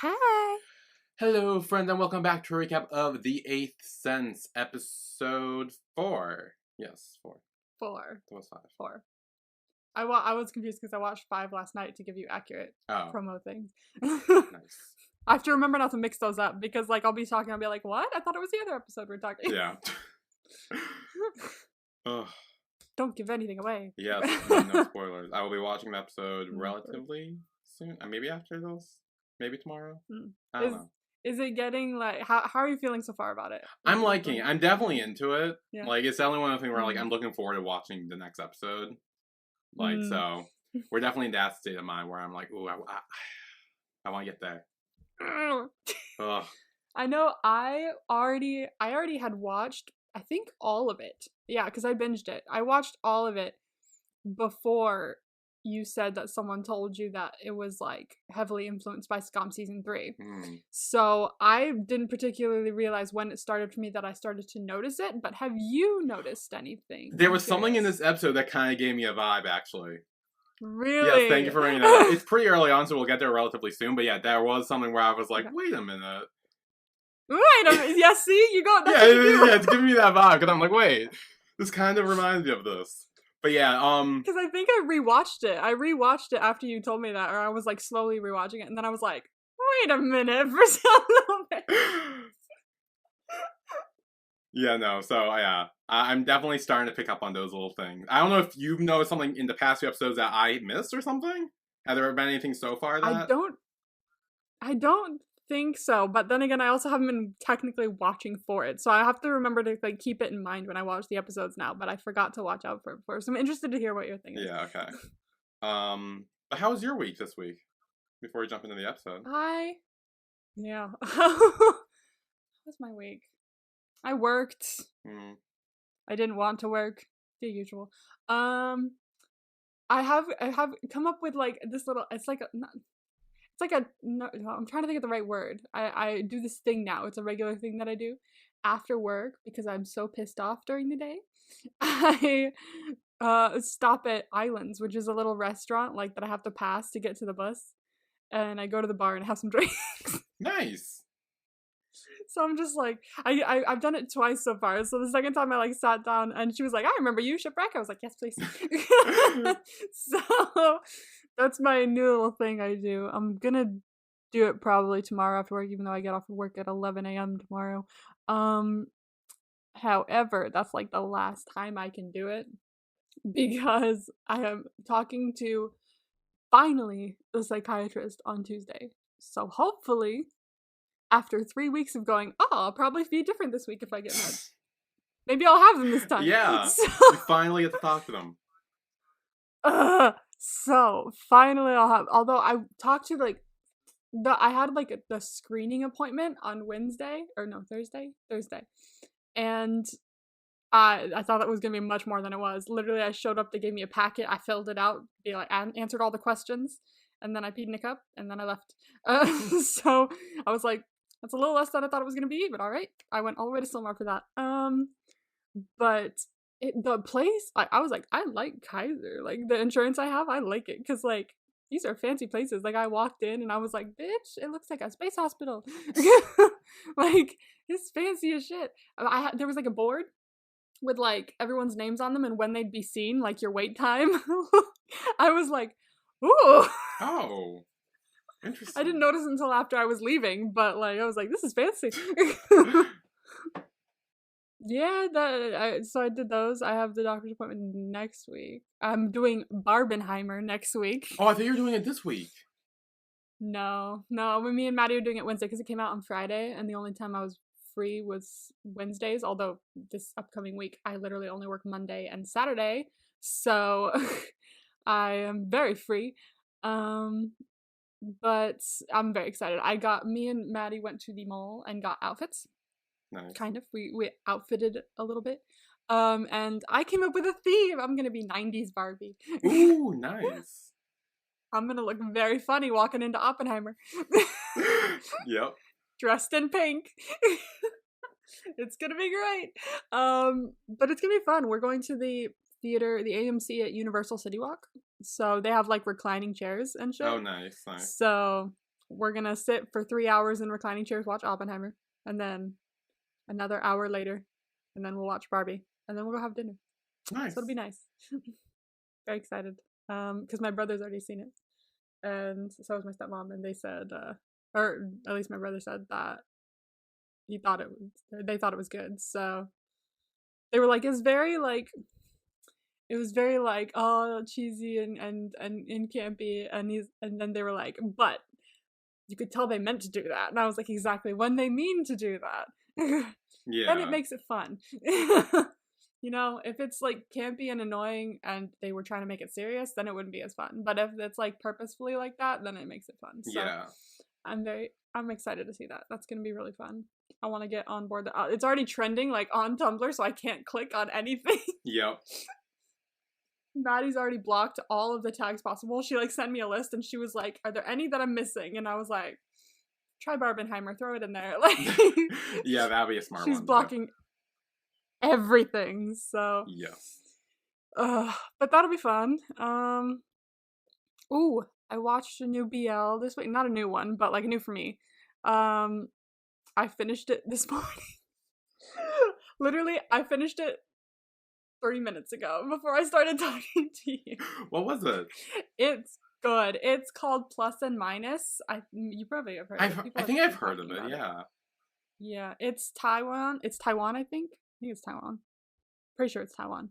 Hi. Hello, friends, and welcome back to a recap of The Eighth Sense, episode 4. Yes, 4. Four. That was 5. Four. I was confused because I watched 5 last night to give you accurate Oh, promo things. nice. I have to remember not to mix those up because, I'll be talking, I'll be like, what? I thought it was the other episode we're talking. Yeah. Ugh. Don't give anything away. Yes, no spoilers. I will be watching the episode relatively soon. Maybe after this? Maybe tomorrow? I don't know. Is it getting, how are you feeling so far about it? I'm liking it. I'm definitely into it. Yeah. It's definitely one of the things where, I'm looking forward to watching the next episode. So, we're definitely in that state of mind where I'm like, ooh, I want to get there. Ugh. I know I already had watched, I think, all of it. Yeah, because I binged it. I watched all of it before you said that someone told you that it was, heavily influenced by Scum Season 3. So I didn't particularly realize when it started for me that I started to notice it, but have you noticed anything? There was something in this episode that kind of gave me a vibe, actually. Really? Yes, thank you for bringing that up. It's pretty early on, so we'll get there relatively soon, but yeah, there was something where I was like, wait a minute. Wait a minute. Yeah, see? You got that. Yeah, it's giving me that vibe, because I'm like, wait, this kind of reminds me of this. But yeah, because I think I rewatched it. I rewatched it after you told me that, or I was slowly rewatching it, and then I was like, wait a minute for some little bit. Yeah, no, so yeah, I'm definitely starting to pick up on those little things. I don't know if you've noticed something in the past few episodes that I missed or something. Have there been anything so far that I don't think so, but then again, I also haven't been technically watching for it, so I have to remember to keep it in mind when I watch the episodes now. But I forgot to watch out for it before, so I'm interested to hear what your thing is. Yeah, okay. But how was your week this week? Before we jump into the episode. Yeah. How was my week? I worked. I didn't want to work. The usual. I have come up with this little. No, I'm trying to think of the right word. I do this thing now. It's a regular thing that I do after work because I'm so pissed off during the day. I stop at Islands, which is a little restaurant that I have to pass to get to the bus, and I go to the bar and have some drinks. Nice. So I'm just I've done it twice so far. So the second time I sat down and she was like, I remember you, Shipwreck. I was like, yes, please. So that's my new little thing I do. I'm gonna do it probably tomorrow after work, even though I get off of work at 11 a.m. tomorrow. However, that's the last time I can do it because I am talking to finally the psychiatrist on Tuesday. So hopefully, after 3 weeks of going, I'll probably be different this week if I get meds. Maybe I'll have them this time. Yeah, you finally get to talk to them. So finally I'll have, although I talked to I had the screening appointment on Thursday, and I thought it was gonna be much more than it was. Literally, I showed up, they gave me a packet, I filled it out, answered all the questions, and then I peed in a cup, and then I left. So I was like, that's a little less than I thought it was gonna be, but all right. I went all the way to Silmar for that. But the place, I was like, I like Kaiser. The insurance I have, I like it because these are fancy places. I walked in and I was like, bitch, it looks like a space hospital. It's fancy as shit. There was a board with everyone's names on them and when they'd be seen, your wait time. I was like, ooh. Oh, interesting. I didn't notice until after I was leaving, but I was like, this is fancy. Yeah, so I did those. I have the doctor's appointment next week. I'm doing Barbenheimer next week. Oh, I thought you were doing it this week. No. When me and Maddie are doing it Wednesday because it came out on Friday, and the only time I was free was Wednesdays. Although this upcoming week, I literally only work Monday and Saturday, so I am very free. But I'm very excited. Me and Maddie went to the mall and got outfits. Nice. Kind of. We outfitted a little bit. And I came up with a theme. I'm gonna be 90s Barbie. Ooh, nice. I'm gonna look very funny walking into Oppenheimer. Yep. Dressed in pink. It's gonna be great. But it's gonna be fun. We're going to the theater, the AMC at Universal City Walk. So they have reclining chairs and shit. Oh, nice. So we're gonna sit for 3 hours in reclining chairs, watch Oppenheimer, and then another hour later, and then we'll watch Barbie, and then we'll go have dinner. Nice. So it'll be nice. Very excited. Because my brother's already seen it, and so was my stepmom, and they said, or at least my brother said that they thought it was good. So they were like, it was very like, oh, cheesy and campy, and then they were like, but you could tell they meant to do that, and I was like, exactly, when they mean to do that, then it makes it fun. You know, if it's like campy and annoying and they were trying to make it serious, then it wouldn't be as fun. But if it's like purposefully like that, then it makes it fun. So Yeah. I'm excited to see that. That's gonna be really fun. I want to get on board. It's already trending like on Tumblr, so I can't click on anything. Yep. Maddie's already blocked all of the tags possible. She like sent me a list and she was like, "Are there any that I'm missing?" And I was like, "Try Barbenheimer, throw it in there." Like, yeah, that'd be a smart one. She's blocking everything. So yes. But that'll be fun. Ooh, I watched a new BL this week. Not a new one, but like new for me. I finished it this morning. Literally, I finished it 30 minutes ago before I started talking to you. What was it? It's good. It's called Plus and Minus. You probably have heard of it. I think I've heard of it, yeah. Yeah, it's Taiwan. It's Taiwan, I think. I think it's Taiwan. Pretty sure it's Taiwan.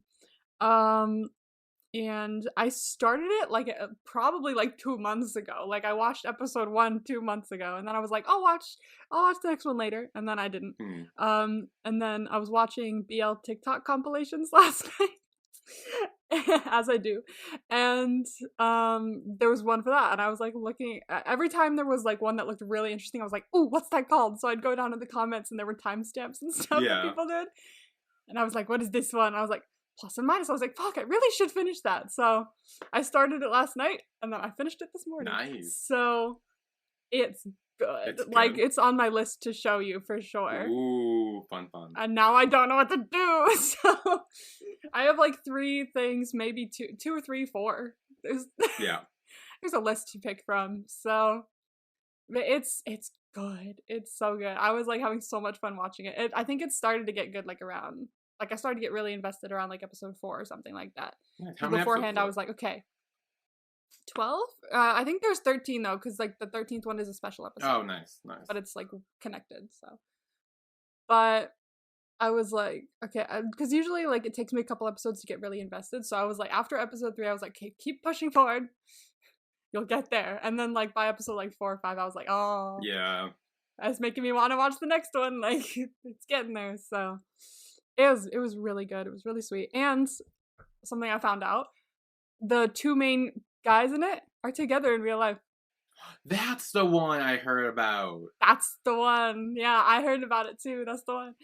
And I started it like probably like 2 months ago. Like I watched episode 1 2 months ago, and then I was like, I'll watch the next one later, and then I didn't. And then I was watching BL TikTok compilations last night, as I do, and there was one for that, and I was like looking every time there was like one that looked really interesting. I was like, ooh, what's that called? So I'd go down to the comments, and there were timestamps and stuff that people did, and I was like, what is this one? I was like, Plus and Minus. I was like, fuck, I really should finish that. So I started it last night, and then I finished it this morning. Nice. So it's good. Like, it's on my list to show you for sure. Ooh, fun. And now I don't know what to do. So I have like 3 things, maybe 2 or 3, 4. There's a list to pick from. So it's good. It's so good. I was like having so much fun watching it. I think it started to get good like around. Like, I started to get really invested around, like, episode 4 or something like that. Yeah, beforehand, I was like, okay. 12? I think there's 13, though, because, like, the 13th one is a special episode. Oh, nice. But it's, like, connected, so. But I was like, okay, because usually, like, it takes me a couple episodes to get really invested. So I was like, after episode 3, I was like, okay, keep pushing forward. You'll get there. And then, like, by episode, like, 4 or 5, I was like, oh. Yeah. That's making me want to watch the next one. Like, it's getting there, so. It was really good. It was really sweet. And something I found out, the 2 main guys in it are together in real life. That's the one I heard about. That's the one. Yeah, I heard about it too. That's the one.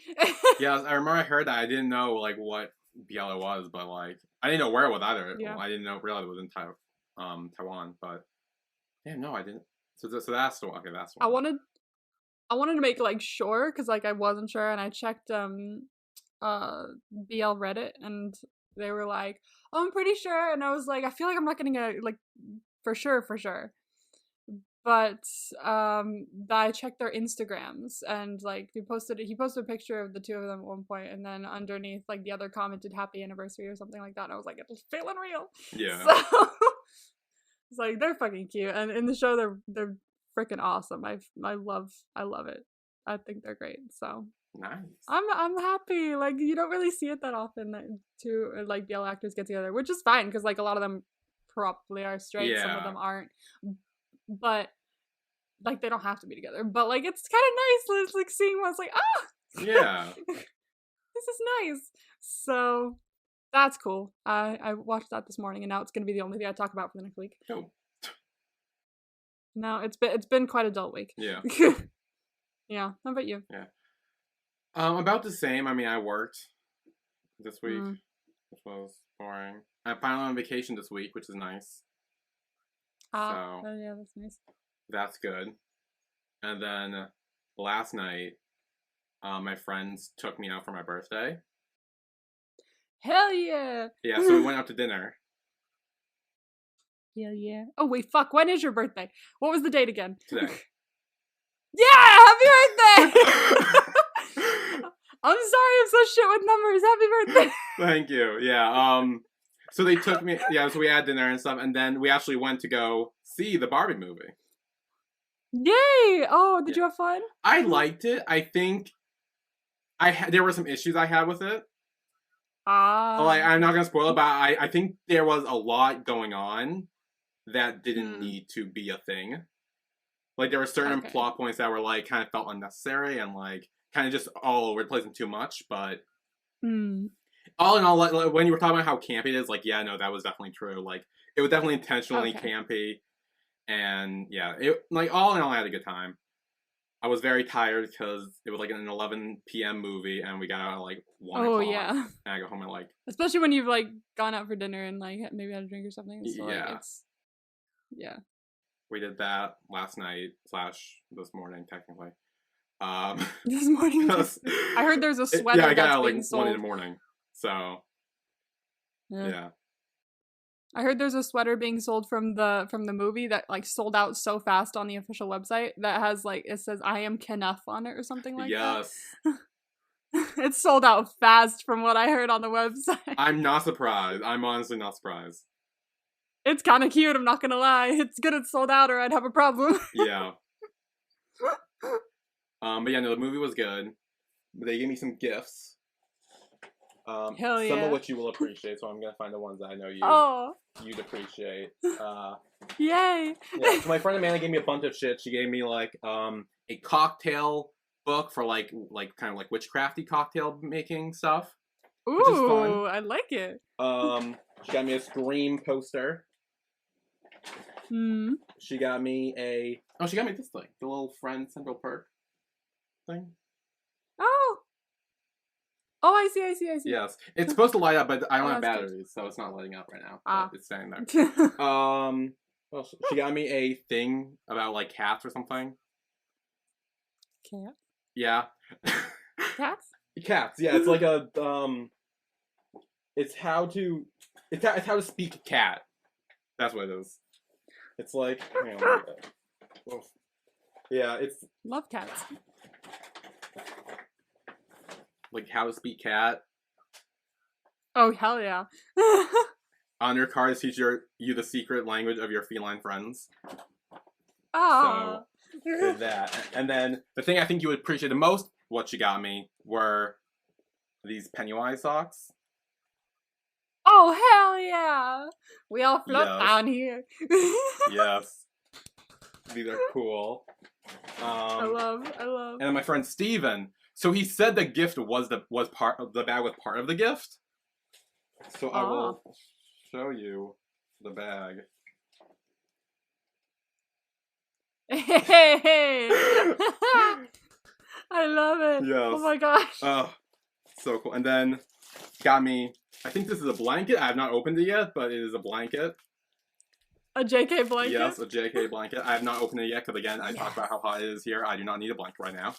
Yeah, I remember I heard that. I didn't know like what BL it was, but like I didn't know where it was either. Yeah. I didn't realize it was in Taiwan, but yeah, no, I didn't. So that's the one. Okay, that's the one. I wanted to make like sure because like I wasn't sure, and I checked BL Reddit, and they were like, oh, I'm pretty sure, and I was like, I feel like I'm not getting a like for sure, but I checked their Instagrams, and like he posted a picture of the 2 of them at one point, and then underneath like the other commented happy anniversary or something like that, and I was like, it's feeling real. Yeah. So it's like they're fucking cute, and in the show they're freaking awesome. I love it. I think they're great. So nice. I'm happy. Like, you don't really see it that often that 2 like BL actors get together, which is fine because like a lot of them probably are straight. Some of them aren't, but like they don't have to be together. But like it's kind of nice. It's like seeing one's like, yeah, this is nice. So that's cool. I watched that this morning, and now it's gonna be the only thing I talk about for the next week. Oh. No, it's been quite a dull week. Yeah. Yeah. How about you? Yeah. About the same. I mean, I worked this week, which was boring. I'm finally on vacation this week, which is nice. Oh yeah, that's nice. That's good. And then last night, my friends took me out for my birthday. Hell yeah! Yeah, so we went out to dinner. Hell yeah. Oh, wait, fuck. When is your birthday? What was the date again? Today. Yeah! Happy birthday! I'm sorry I'm so shit with numbers. Happy birthday! Thank you. Yeah. So they took me. Yeah. So we had dinner and stuff, and then we actually went to go see the Barbie movie. Yay! Oh, did you have fun? I liked it. I think there were some issues I had with it. Like, I'm not gonna spoil it, but I think there was a lot going on that didn't need to be a thing. Like, there were certain plot points that were like kind of felt unnecessary and like kind of just all over the place and too much. But all in all, like, when you were talking about how campy it is, like, yeah, no, that was definitely true. Like, it was definitely intentionally campy, and yeah, it like all in all, I had a good time. I was very tired because it was like an 11 p.m. movie, and we got out at like 1 o'clock. Oh, yeah. And I got home at like... Especially when you've like gone out for dinner and like maybe had a drink or something. So, yeah. Like, yeah. We did that last night / this morning, technically. This morning? I heard there's a sweater I got that's out being like sold. 1 in the morning. So, yeah. I heard there's a sweater being sold from the movie that like sold out so fast on the official website that has like it says I am Kenneth on it or something like that. Yes. It's sold out fast from what I heard on the website. I'm not surprised. I'm honestly not surprised. It's kind of cute, I'm not gonna lie. It's good it's sold out or I'd have a problem. Yeah. But yeah, no, the movie was good. They gave me some gifts. Hell yeah. Some of which you will appreciate, so I'm gonna find the ones that I know you'd appreciate. Yay! Yeah, so my friend Amanda gave me a bunch of shit. She gave me like a cocktail book for like kind of like witchcrafty cocktail making stuff. Ooh, which is fun. I like it. She got me a Scream poster. She got me she got me this thing, the little Friend Central Perk thing. Oh, I see. Yes. It's supposed to light up, but I don't have batteries, so it's not lighting up right now. It's staying there. Well, she got me a thing about, like, cats or something. Cats? Yeah. Cats? Cats, yeah. It's like a, it's how to speak cat. That's what it is. It's like, hang on, yeah, it's... Love cats. Like how to speak cat. Oh, hell yeah. On your cards teach you the secret language of your feline friends. Oh. So, there's that. And then the thing I think you would appreciate the most, what she got me, were these Pennywise socks. Oh, hell yeah. We all float down here. Yes. These are cool. I love. And then my friend Steven. So he said the gift was part of the bag was part of the gift. So I will show you the bag. Hey. I love it. Yes. Oh my gosh. Oh, so cool. And then got me, I think this is a blanket. I have not opened it yet, but it is a blanket. A JK blanket? Yes, a JK blanket. I have not opened it yet because, again, I talked about how hot it is here. I do not need a blanket right now.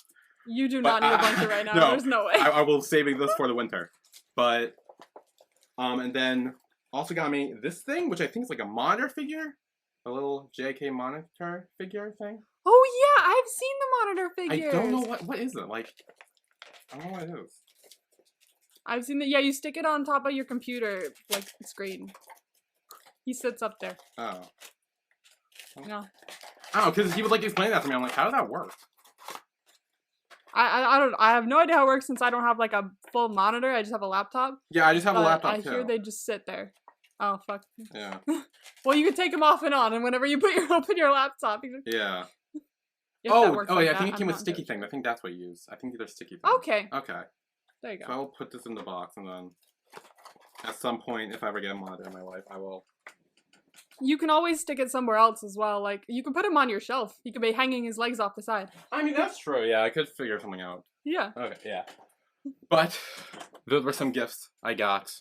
You do not need a blanket right now. No, there's no way. I will save this for the winter. But, and then also got me this thing, which I think is like a monitor figure. A little JK monitor figure thing. Oh yeah, I've seen the monitor figures. I don't know what is it? Like, I don't know what it is. I've seen that. Yeah, you stick it on top of your computer, like, screen. He sits up there. Oh. No. Oh, because he would like explain that to me. I'm like, how does that work? I have no idea how it works since I don't have like a full monitor. I just have a laptop. Yeah, I just have a laptop too. I hear they just sit there. Oh fuck. Yeah. Well, you can take them off and on, and whenever you open your laptop. Yeah. Oh yeah. I think it came with sticky thing. I think that's what you use. I think they're sticky things. Okay. Okay. There you go. So I'll put this in the box, and then at some point, if I ever get a monitor in my life, I will. You can always stick it somewhere else as well. Like, you can put him on your shelf. He could be hanging his legs off the side. I mean, that's true. Yeah, I could figure something out. Yeah. Okay, yeah. But those were some gifts I got.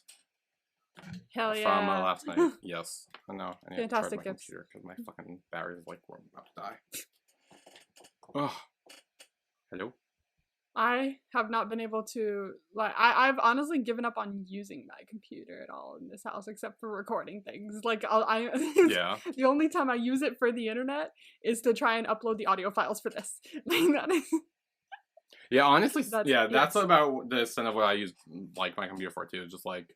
Hell yeah. From last night. Yes. I know. I need Fantastic to charge my gifts. computer because my fucking battery is like, we're about to die. Oh. Hello? I have not been able to, like, I've honestly given up on using my computer at all in this house except for recording things. Like, Yeah. The only time I use it for the internet is to try and upload the audio files for this. Yeah, honestly, that's it. about the extent of what I use, like, my computer for, too. Just, like,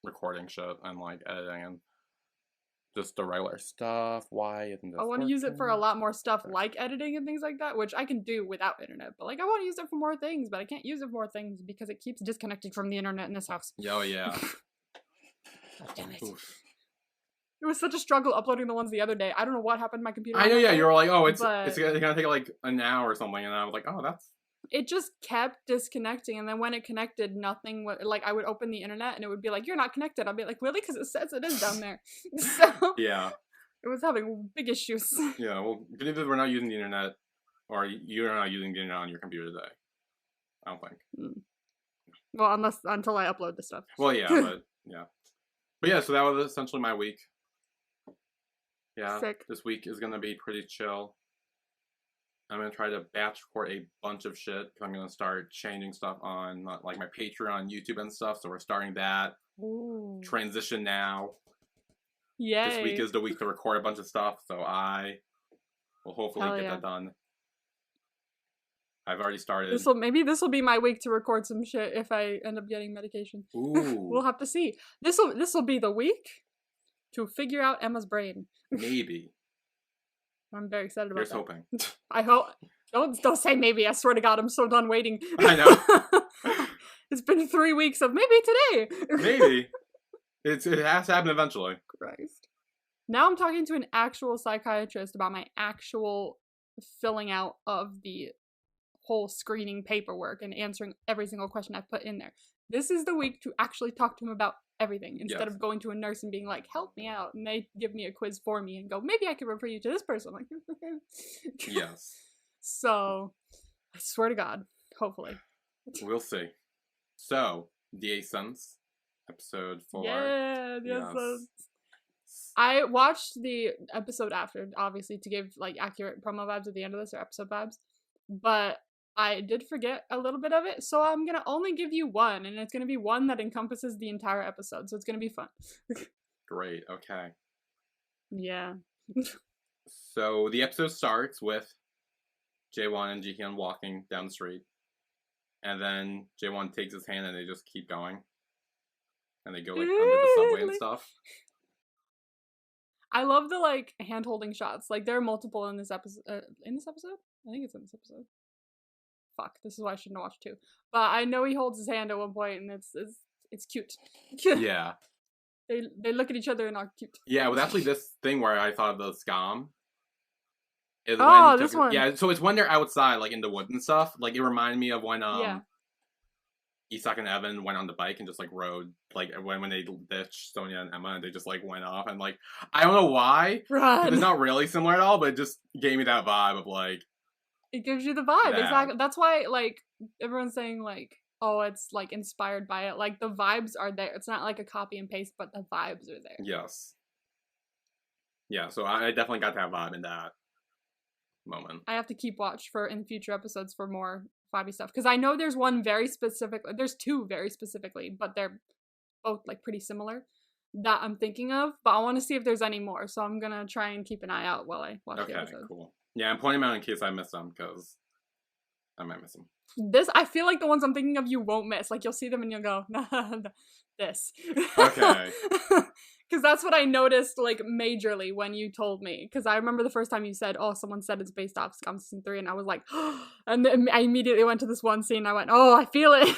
recording shit and, like, editing and just the regular stuff. Why isn't this I want to use it for a lot more stuff like editing and things like that, which I can do without internet. But, like, I want to use it for more things, but I can't use it for more things because it keeps disconnecting from the internet in this house. Oh, yeah. Oh, damn it. Oof. It was such a struggle uploading the ones the other day. I don't know what happened to my computer. I know, yeah. You were like, oh, it's gonna take, like, an hour or something. And I was like, oh, that's... It just kept disconnecting, and then when it connected, nothing was, like, I would open the internet, and it would be like, you're not connected. I'd be like, really? Because it says it is down there. So, yeah. It was having big issues. Yeah, well, good news is we're not using the internet, or you're not using the internet on your computer today. I don't think. Well, until I upload the stuff. Well, yeah, but yeah, so that was essentially my week. Yeah, Sick. This week is gonna be pretty chill. I'm gonna try to batch record a bunch of shit because I'm gonna start changing stuff on, like, my Patreon, YouTube, and stuff. So we're starting that. Ooh. Transition now. Yay. This week is the week to record a bunch of stuff, so I will hopefully get that done. I've already started. Maybe this will be my week to record some shit if I end up getting medication. Ooh. We'll have to see. This will be the week to figure out Emma's brain. Maybe. I'm very excited about Here's that. hoping. I hope. Don't say maybe. I swear to God, I'm so done waiting. I know. It's been 3 weeks of maybe today. Maybe. It has to happen eventually. Christ. Now I'm talking to an actual psychiatrist about my actual filling out of the whole screening paperwork and answering every single question I put in there. This is the week to actually talk to him about everything instead of going to a nurse and being like, help me out. And they give me a quiz for me and go, maybe I could refer you to this person. I'm like, yes. So, I swear to God, hopefully. We'll see. So, The 8th Sense, episode 4. Yeah, The 8th Sense. I watched the episode after, obviously, to give, like, accurate promo vibes at the end of this, or episode vibes. But I did forget a little bit of it, so I'm gonna only give you one, and it's gonna be one that encompasses the entire episode, so it's gonna be fun. Great, okay. Yeah. So the episode starts with Jaewon and Jihyun walking down the street, and then Jaewon takes his hand and they just keep going. And they go, like, under the subway and stuff. I love the, like, hand-holding shots. Like, there are multiple in this episode. I think it's in this episode. Fuck, this is why I shouldn't have watched 2. But I know he holds his hand at one point, and it's cute. Yeah. They look at each other and are cute. Yeah, well, actually, this thing where I thought of the scam is this one. Yeah, so it's when they're outside, like, in the woods and stuff. Like, it reminded me of when Isak and Evan went on the bike and just, like, rode, like, when they ditched Sonia and Emma and they just, like, went off. And, like, I don't know why. Run. It's not really similar at all, but it just gave me that vibe of, like... It gives you the vibe, exactly. That's why, like, everyone's saying, like, oh, it's, like, inspired by it. Like, the vibes are there. It's not, like, a copy and paste, but the vibes are there. Yes. Yeah, so I definitely got that vibe in that moment. I have to keep watch in future episodes for more vibey stuff. Because I know there's one very specific, there's 2 very specifically, but they're both, like, pretty similar that I'm thinking of. But I want to see if there's any more, so I'm gonna try and keep an eye out while I watch the episode. Okay, cool. Yeah, I'm pointing them out in case I miss them, because I might miss them. I feel like the ones I'm thinking of you won't miss. Like, you'll see them and you'll go, nah, this. Okay. Because that's what I noticed, like, majorly when you told me. Because I remember the first time you said, oh, someone said it's based off Scum Season 3, and I was like, oh, and then I immediately went to this one scene, and I went, oh, I feel it.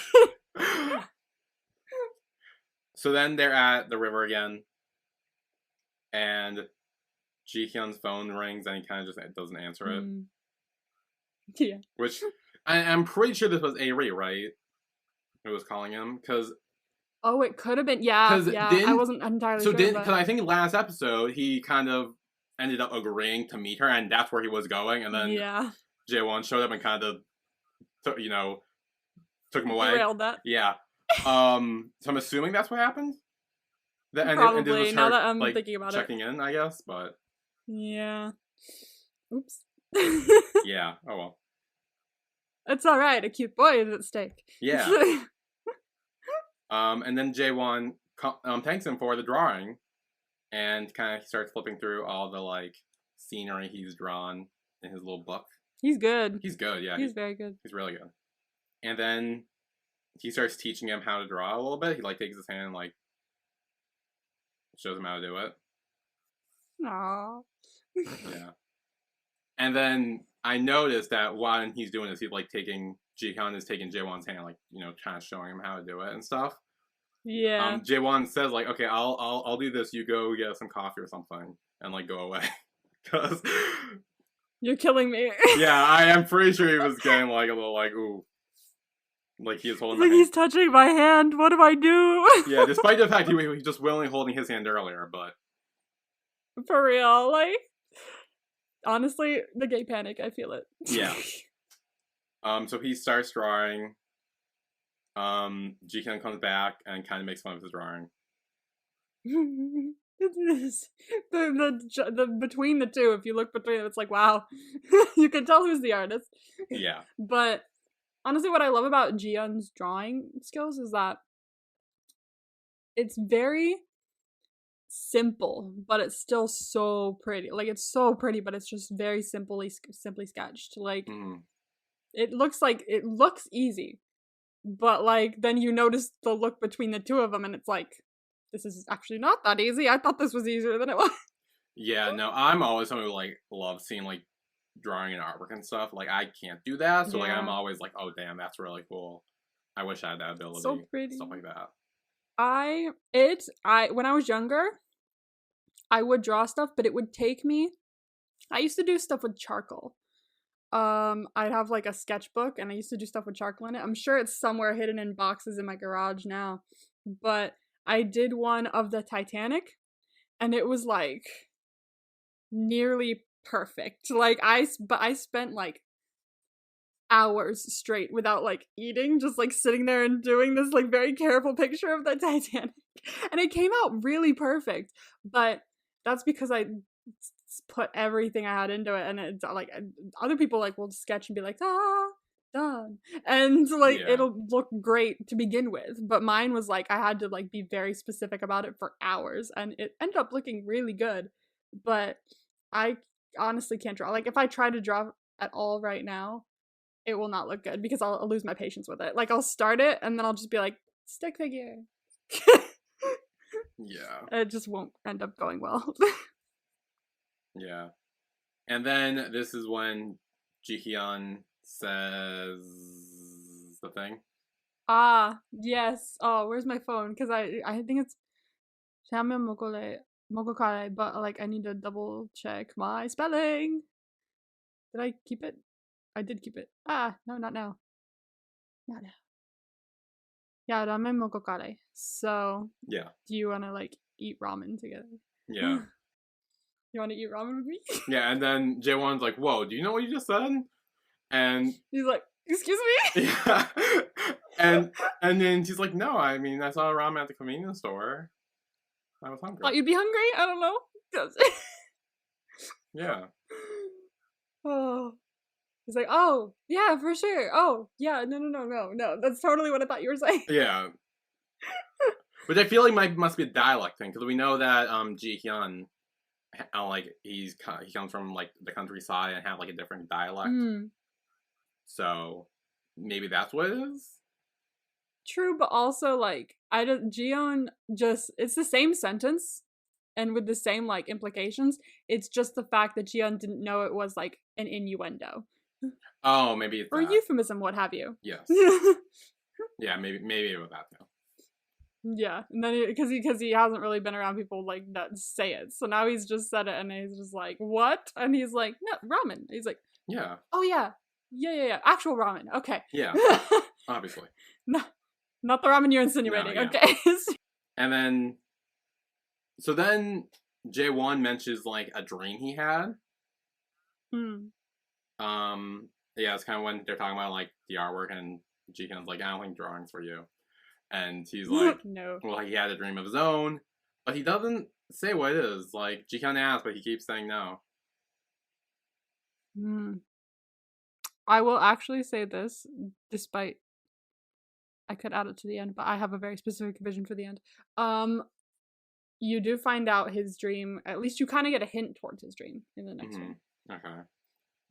So then they're at the river again, and Jihyun's phone rings and he kind of just doesn't answer it. Yeah. Which, I'm pretty sure this was Ari, right? Who was calling him? Because... Oh, it could have been. Yeah, I wasn't entirely sure. Because I think last episode, he kind of ended up agreeing to meet her, and that's where he was going, and then Jaewon showed up and kind of, took him away. Derailed that. Yeah. So I'm assuming that's what happened? Probably, and this was her, now that I'm thinking about checking in, I guess, but... Yeah. Oops. Yeah, oh well. It's all right. A cute boy is at stake. Yeah. And then Jaewon thanks him for the drawing, and kind of starts flipping through all the like scenery he's drawn in his little book. He's good. He's good, yeah. He's very good. He's really good. And then he starts teaching him how to draw a little bit. He like takes his hand and like shows him how to do it. Aww. Yeah. And then I noticed that while he's doing this, he's like Jihyun is taking Jaewon's hand, like, you know, kind of showing him how to do it and stuff. Yeah. Jaewon says like, okay, I'll do this. You go get some coffee or something, and like go away, because you're killing me. Yeah, I am pretty sure he was getting like a little like ooh, like he was holding. Like he's touching my hand. What do I do? Yeah, despite the fact he was just willingly holding his hand earlier, but for real, like honestly, the gay panic. I feel it. Yeah. So he starts drawing. Jihyun comes back and kind of makes fun of his drawing. the between the two, if you look between them, it's like, wow. You can tell who's the artist. Yeah. But honestly, what I love about Jihyun's drawing skills is that it's very simple, but it's still so pretty. Like, it's so pretty, but it's just very simply sketched. Like, it looks easy. But, like, then you notice the look between the two of them, and it's like, this is actually not that easy. I thought this was easier than it was. Yeah, no, I'm always someone who, like, loves seeing, like, drawing and artwork and stuff. Like, I can't do that, so, like, I'm always like, oh, damn, that's really cool. I wish I had that ability. So pretty. Stuff like that. When I was younger, I would draw stuff, but it would take me, I used to do stuff with charcoal. I'd have like a sketchbook, and I used to do stuff with charcoal in it. I'm sure it's somewhere hidden in boxes in my garage now, but I did one of the Titanic, and it was like nearly perfect. Like I spent like hours straight without like eating, just like sitting there and doing this like very careful picture of the Titanic, and it came out really perfect. But that's because I put everything I had into it, and it's like other people like will sketch and be like, done, and like it'll look great to begin with, but mine was like I had to like be very specific about it for hours, and it ended up looking really good. But I honestly can't draw. Like if I try to draw at all right now, it will not look good because I'll lose my patience with it. Like I'll start it and then I'll just be like, stick figure. Yeah. It just won't end up going well. Yeah. And then this is when Jihyun says the thing. Ah, yes. Oh, where's my phone? Because I think it's Shame Mogokare, but like I need to double check my spelling. Did I keep it? I did keep it. Ah, no, not now. Not now. Yeah, ramen mogokare. So, yeah. Do you want to like eat ramen together? Yeah. You want to eat ramen with me? Yeah, and then Jaewon's like, "Whoa, do you know what you just said?" And he's like, "Excuse me?" Yeah. and then she's like, "No, I mean, I saw ramen at the convenience store. I was hungry." Thought you'd be hungry? I don't know. Yeah. Oh. He's like, "Oh, yeah, for sure. Oh, yeah, no. That's totally what I thought you were saying." Yeah. Which I feel like must be a dialect thing, because we know that Jihyun, like he comes from like the countryside and have like a different dialect. So maybe that's what it is. True, but also like Jihyun it's the same sentence and with the same like implications. It's just the fact that Jihyun didn't know it was like an innuendo. Oh, maybe it's or that. Euphemism, what have you. Yes. Yeah, maybe it was that though. Yeah, and then because he hasn't really been around people like that say it, so now he's just said it, and he's just like, "What?" And he's like, "No, ramen." He's like, "Yeah." "Oh yeah, actual ramen." Okay. Yeah. Obviously. No, not the ramen you're insinuating. No, yeah. Okay. And then, so then Jaewon mentions like a dream he had. Yeah, it's kind of when they're talking about like the artwork, and Jihyun's like, "I don't think drawing's for you." And he's like, "No." Well, he had a dream of his own, but he doesn't say what it is. Like, Jihyun asks, but he keeps saying no. I will actually say this, despite I could add it to the end, but I have a very specific vision for the end. You do find out his dream. At least you kind of get a hint towards his dream in the next one. Okay.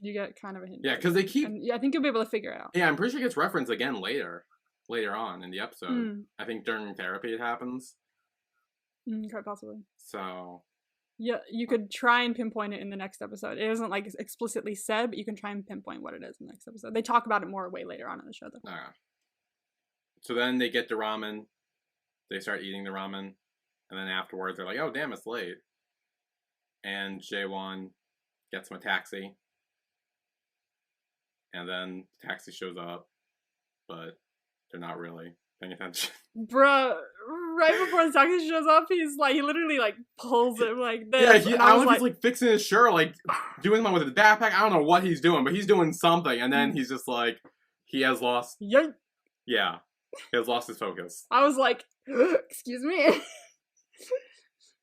You get kind of a hint. Yeah, because they keep. And I think you'll be able to figure it out. Yeah, I'm pretty sure it gets referenced again later on in the episode. I think during therapy it happens. Quite possibly. So. Yeah, you could try and pinpoint it in the next episode. It isn't like explicitly said, but you can try and pinpoint what it is in the next episode. They talk about it more way later on in the show, though. Okay. So then they get the ramen. They start eating the ramen. And then afterwards, they're like, oh, damn, it's late. And Jaewon gets him a taxi. And then the taxi shows up. But they're not really paying attention. Bruh, right before the taxi shows up, he literally, pulls him like this. Yeah, I don't know if he's, fixing his shirt, doing something with his backpack. I don't know what he's doing, but he's doing something. And then he's just he has lost... Yoink. Yeah. He has lost his focus. I was like, excuse me?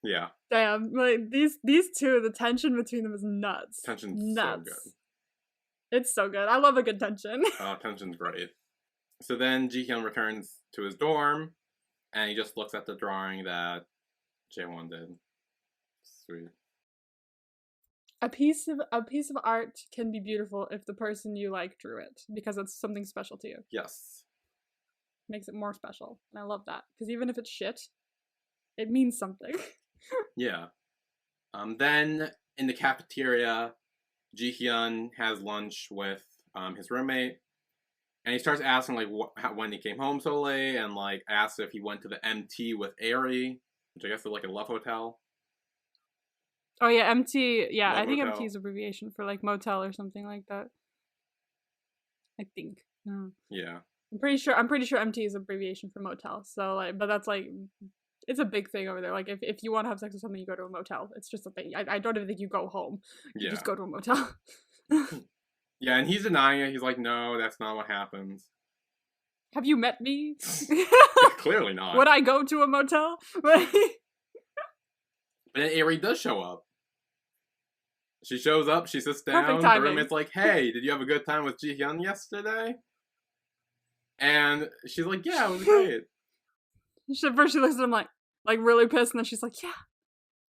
Yeah. Damn, these two, the tension between them is nuts. Tension's nuts. So good. It's so good. I love a good tension. Tension's great. So then Jihyun returns to his dorm, and he just looks at the drawing that Jaewon did. Sweet. A piece of art can be beautiful if the person you like drew it, because it's something special to you. Yes. Makes it more special, and I love that, because even if it's shit, it means something. Yeah. Then in the cafeteria, Jihyun has lunch with his roommate, and he starts asking when he came home so late, and asks if he went to the MT with Aerie, which I guess is a love hotel. Oh yeah, MT. Yeah, love I think hotel. MT is abbreviation for motel or something like that. I think. No. Yeah. I'm pretty sure MT is abbreviation for motel. So but that's it's a big thing over there. If you want to have sex with someone, you go to a motel. It's just a thing. I don't even think you go home. You just go to a motel. Yeah, and he's denying it. He's like, no, that's not what happens. Have you met me? Clearly not. Would I go to a motel? But then Aerie does show up. She shows up, she sits down, the roommate's like, hey, did you have a good time with Jihyun yesterday? And she's like, yeah, it was great. First she looks at him like really pissed, and then she's like, yeah,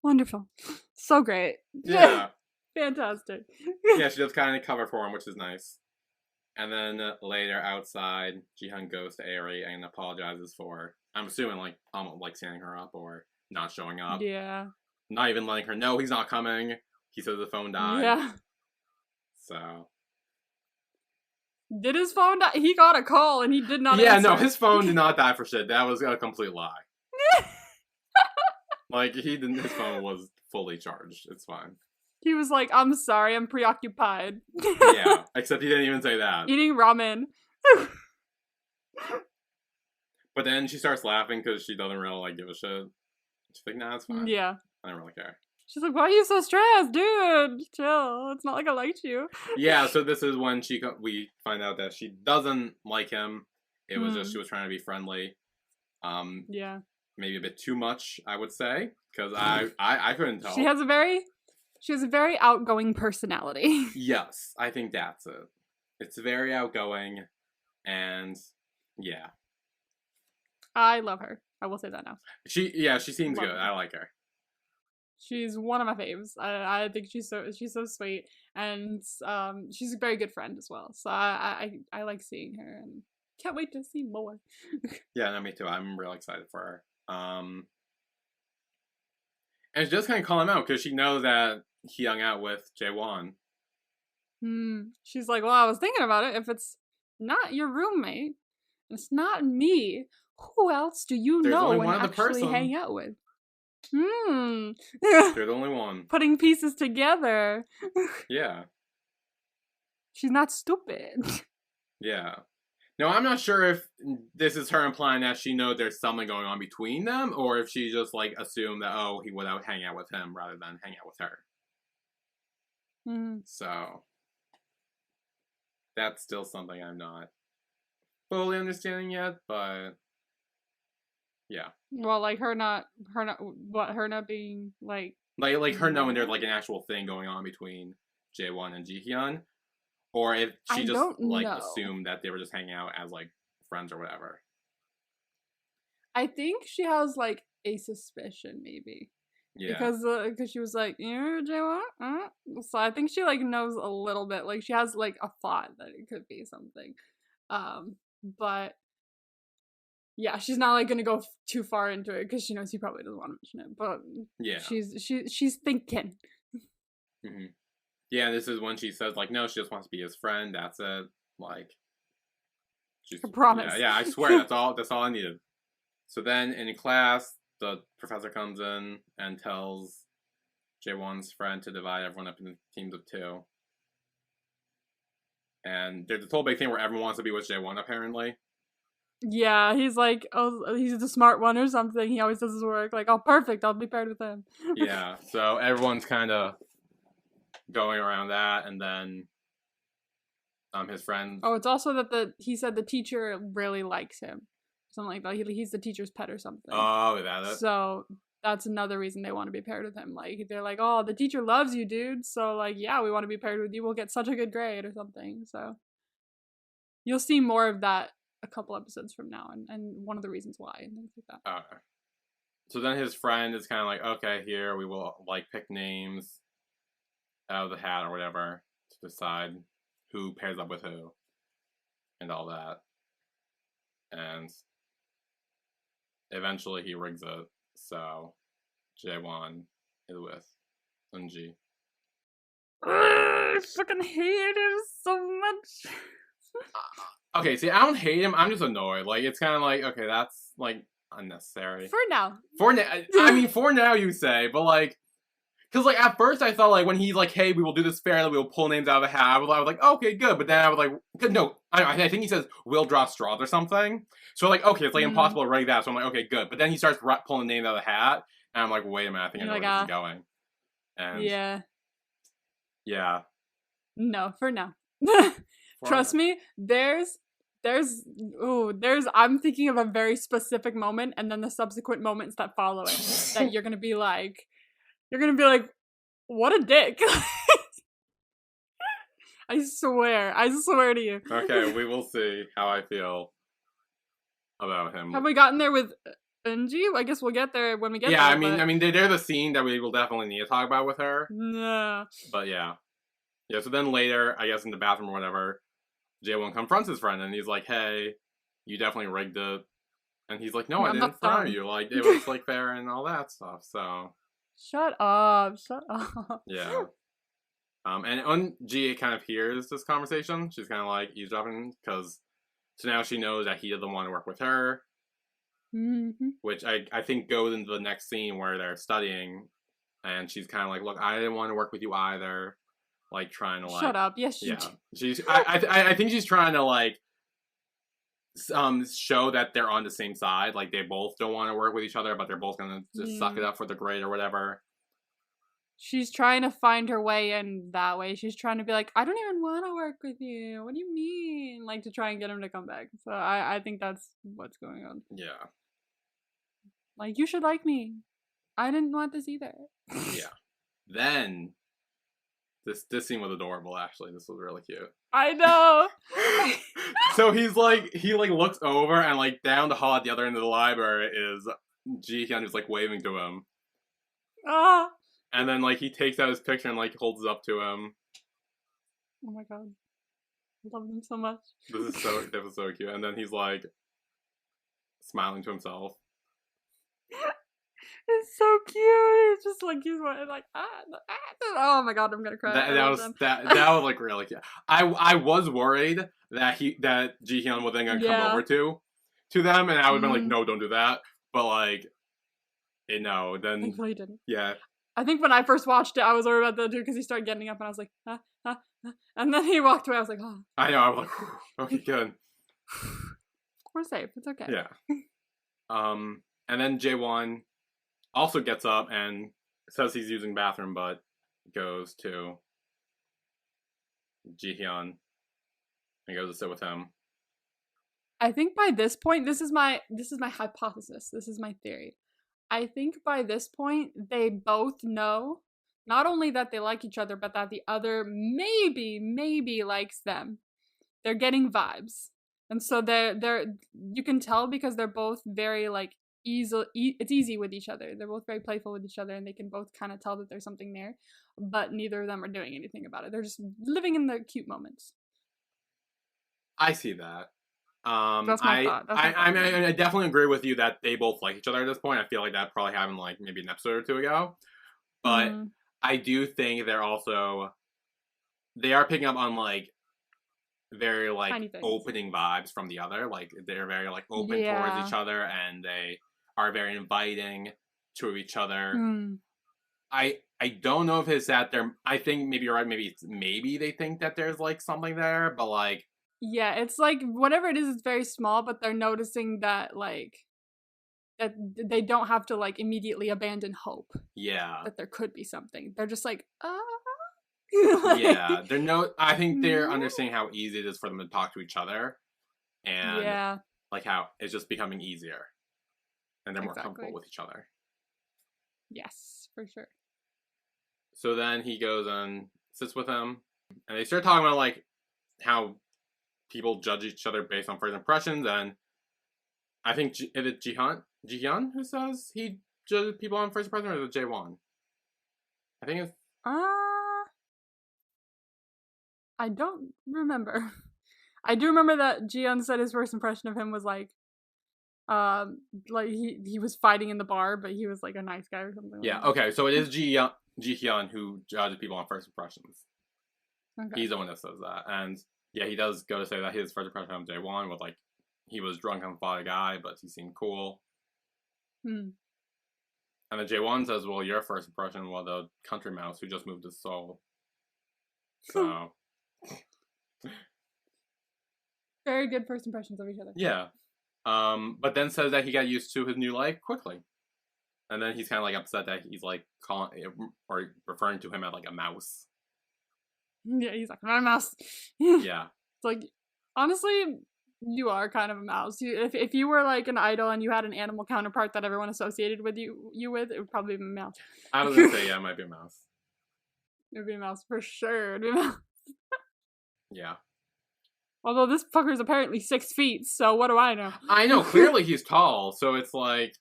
wonderful. So great. Yeah. Fantastic. Yeah, she does kind of cover for him, which is nice. And then later outside, Jihyun goes to Aerie and apologizes for, I'm assuming, standing her up or not showing up. Yeah. Not even letting her know he's not coming. He says the phone died. Yeah. So. Did his phone die? He got a call and he did not answer. No, his phone did not die for shit. That was a complete lie. His phone was fully charged. It's fine. He was like, I'm sorry, I'm preoccupied. Yeah, except he didn't even say that. Eating ramen. But then she starts laughing because she doesn't really give a shit. She's like, nah, it's fine. Yeah. I don't really care. She's like, why are you so stressed? Dude, chill. It's not like I liked you. Yeah, so this is when we find out that she doesn't like him. It was just she was trying to be friendly. Yeah. Maybe a bit too much, I would say, because I couldn't tell. She has a very outgoing personality. Yes, I think that's it. It's very outgoing, and yeah. I love her. I will say that now. She seems good. I like her. She's one of my faves. I think she's so sweet, and she's a very good friend as well. So I like seeing her, and can't wait to see more. Yeah, no, me too. I'm real excited for her. And it's just kind of calling him out because she knows that he hung out with Jaewon. She's like, well, I was thinking about it. If it's not your roommate, it's not me. Who else do you know and actually hang out with? They're the only one. Putting pieces together. Yeah. She's not stupid. Yeah. No, I'm not sure if this is her implying that she knows there's something going on between them, or if she just assumed that he would hang out with him rather than hang out with her. So that's still something I'm not fully understanding yet, but yeah. Well, her not being like her knowing there's an actual thing going on between Jaewon and Jihyun, Or if she just like know. assumed that they were just hanging out as like friends or whatever. I think she has like a suspicion, maybe. Yeah. Because she was like, Jaywon? So I think she like knows a little bit. Like she has like a thought that it could be something. But yeah, she's not like gonna go too far into it because she knows he probably doesn't want to mention it. But yeah, she's thinking. Mm-hmm. Yeah, this is when she says like, no, she just wants to be his friend. That's it. Like, I promise. Yeah, I swear that's all. That's all I needed. So then in class, the professor comes in and tells Jaewon's friend to divide everyone up into teams of 2. And there's this whole big thing where everyone wants to be with Jaewon, apparently. Yeah, he's like, oh, he's the smart one or something. He always does his work. Like, oh, perfect, I'll be paired with him. Yeah, so everyone's kind of going around that, and then his friend. Oh, it's also that he said the teacher really likes him, something like that. He's the teacher's pet or something. Oh, is that it? So that's another reason they want to be paired with him. Like they're like, oh, the teacher loves you, dude. So like, yeah, we want to be paired with you. We'll get such a good grade or something. So you'll see more of that a couple episodes from now, and one of the reasons why and things like that. Okay. So then his friend is kind of like, okay, here we will like pick names out of the hat or whatever to decide who pairs up with who and all that. And eventually he rigs it, so Jaewon is with Eunji. I fucking hate him so much. Okay, see, I don't hate him. I'm just annoyed. Like, it's kind of like, okay, that's like unnecessary. For now. For now, I mean, for now you say, but like, because like at first I thought like when he's like, hey, we will do this fairly, we will pull names out of the hat. I was like, okay, good. But then I was like, no, I think he says we'll draw straws or something. So like, okay, it's like impossible to write that. So I'm like, okay, good. But then he starts pulling names out of the hat, and I'm like, wait a minute, I think I know where this is going. And yeah. No, for now. Trust me, I'm thinking of a very specific moment and then the subsequent moments that follow it that you're gonna be like, what a dick. I swear to you. Okay, we will see how I feel about him. Have we gotten there with Eunji? I guess we'll get there when we get there. Yeah, I mean, they're the scene that we will definitely need to talk about with her. No. But yeah. Yeah, so then later, I guess in the bathroom or whatever, Jaewon confronts his friend and he's like, hey, you definitely rigged it. And he's like, no, I didn't fire you. Like, it was like fair and all that stuff, so. Shut up. Yeah. And Eunji kind of hears this conversation. She's kind of like eavesdropping because so now she knows that he doesn't want to work with her. Mm-hmm. Which I think goes into the next scene where they're studying and she's kind of like, look, I didn't want to work with you either. Like trying to like shut up. Yes, she's I think she's trying to like show that they're on the same side. Like they both don't want to work with each other, but they're both gonna just suck it up for the grade or whatever. She's trying to find her way in that way. She's trying to be like, I don't even want to work with you. What do you mean? Like to try and get him to come back. So I think that's what's going on. Yeah. Like you should like me. I didn't want this either. Yeah. Then this scene was adorable. Actually, this was really cute. I know. So he looks over and like down the hall at the other end of the library is Jihyun just like waving to him. Ah. And then like he takes out his picture and like holds it up to him. Oh my god, I love him so much. That was so cute. And then he's like smiling to himself. It's so cute. It's just like he's like oh my god, I'm gonna cry. That was like really cute. I was worried that Jihyun was then gonna come over to them, and I would have been like, no, don't do that. But like, no, then thankfully he didn't. Yeah. I think when I first watched it, I was worried about that too because he started getting up, and I was like, and then he walked away. I was like, oh. I know. I was like, okay, good. We're safe. It's okay. Yeah. And then Jaewon also gets up and says he's using bathroom, but goes to Jihyun and goes to sit with him. I think by this point, this is my hypothesis. This is my theory. I think by this point they both know not only that they like each other, but that the other maybe likes them. They're getting vibes. And so they're you can tell because they're both very like it's easy with each other. They're both very playful with each other, and they can both kind of tell that there's something there, but neither of them are doing anything about it. They're just living in the cute moments. I see that. That's my thought. I definitely agree with you that they both like each other at this point. I feel like that probably happened like maybe an episode or two ago. But I do think they are picking up on like very like opening vibes from the other. Like they're very like open towards each other, and they are very inviting to each other. I don't know if it's that they're. I think maybe you're right. Maybe they think that there's like something there, but like. Yeah, it's like whatever it is, it's very small, but they're noticing that like that they don't have to like immediately abandon hope. Yeah. That there could be something. They're just like, like, yeah, I think they're understanding how easy it is for them to talk to each other, and like how it's just becoming easier, and they're more comfortable with each other. Yes, for sure. So then he goes and sits with him, and they start talking about like how people judge each other based on first impressions, and I think is it Jihyun who says he judges people on first impression, or is it Jaewon? I think it's. I don't remember. I do remember that Jihyun said his first impression of him was like he was fighting in the bar, but he was like a nice guy or something. Yeah. Like okay. So it is Jihyun who judges people on first impressions. Okay. He's the one that says that, and. Yeah, he does go to say that his first impression of Jaewon was like he was drunk and fought a guy, but he seemed cool. And then Jaewon says, "Well, your first impression was the country mouse who just moved his soul." So very good first impressions of each other. Yeah, but then says that he got used to his new life quickly, and then he's kind of like upset that he's like calling or referring to him as like a mouse. Yeah, he's like, I'm a mouse. Yeah. It's like, honestly, you are kind of a mouse. If you were like an idol and you had an animal counterpart that everyone associated with you with, it would probably be a mouse. I was gonna say, yeah, it might be a mouse. It would be a mouse for sure. It'd be a mouse. Yeah. Although this fucker's apparently 6 feet, so what do I know? I know, clearly he's tall, so it's like.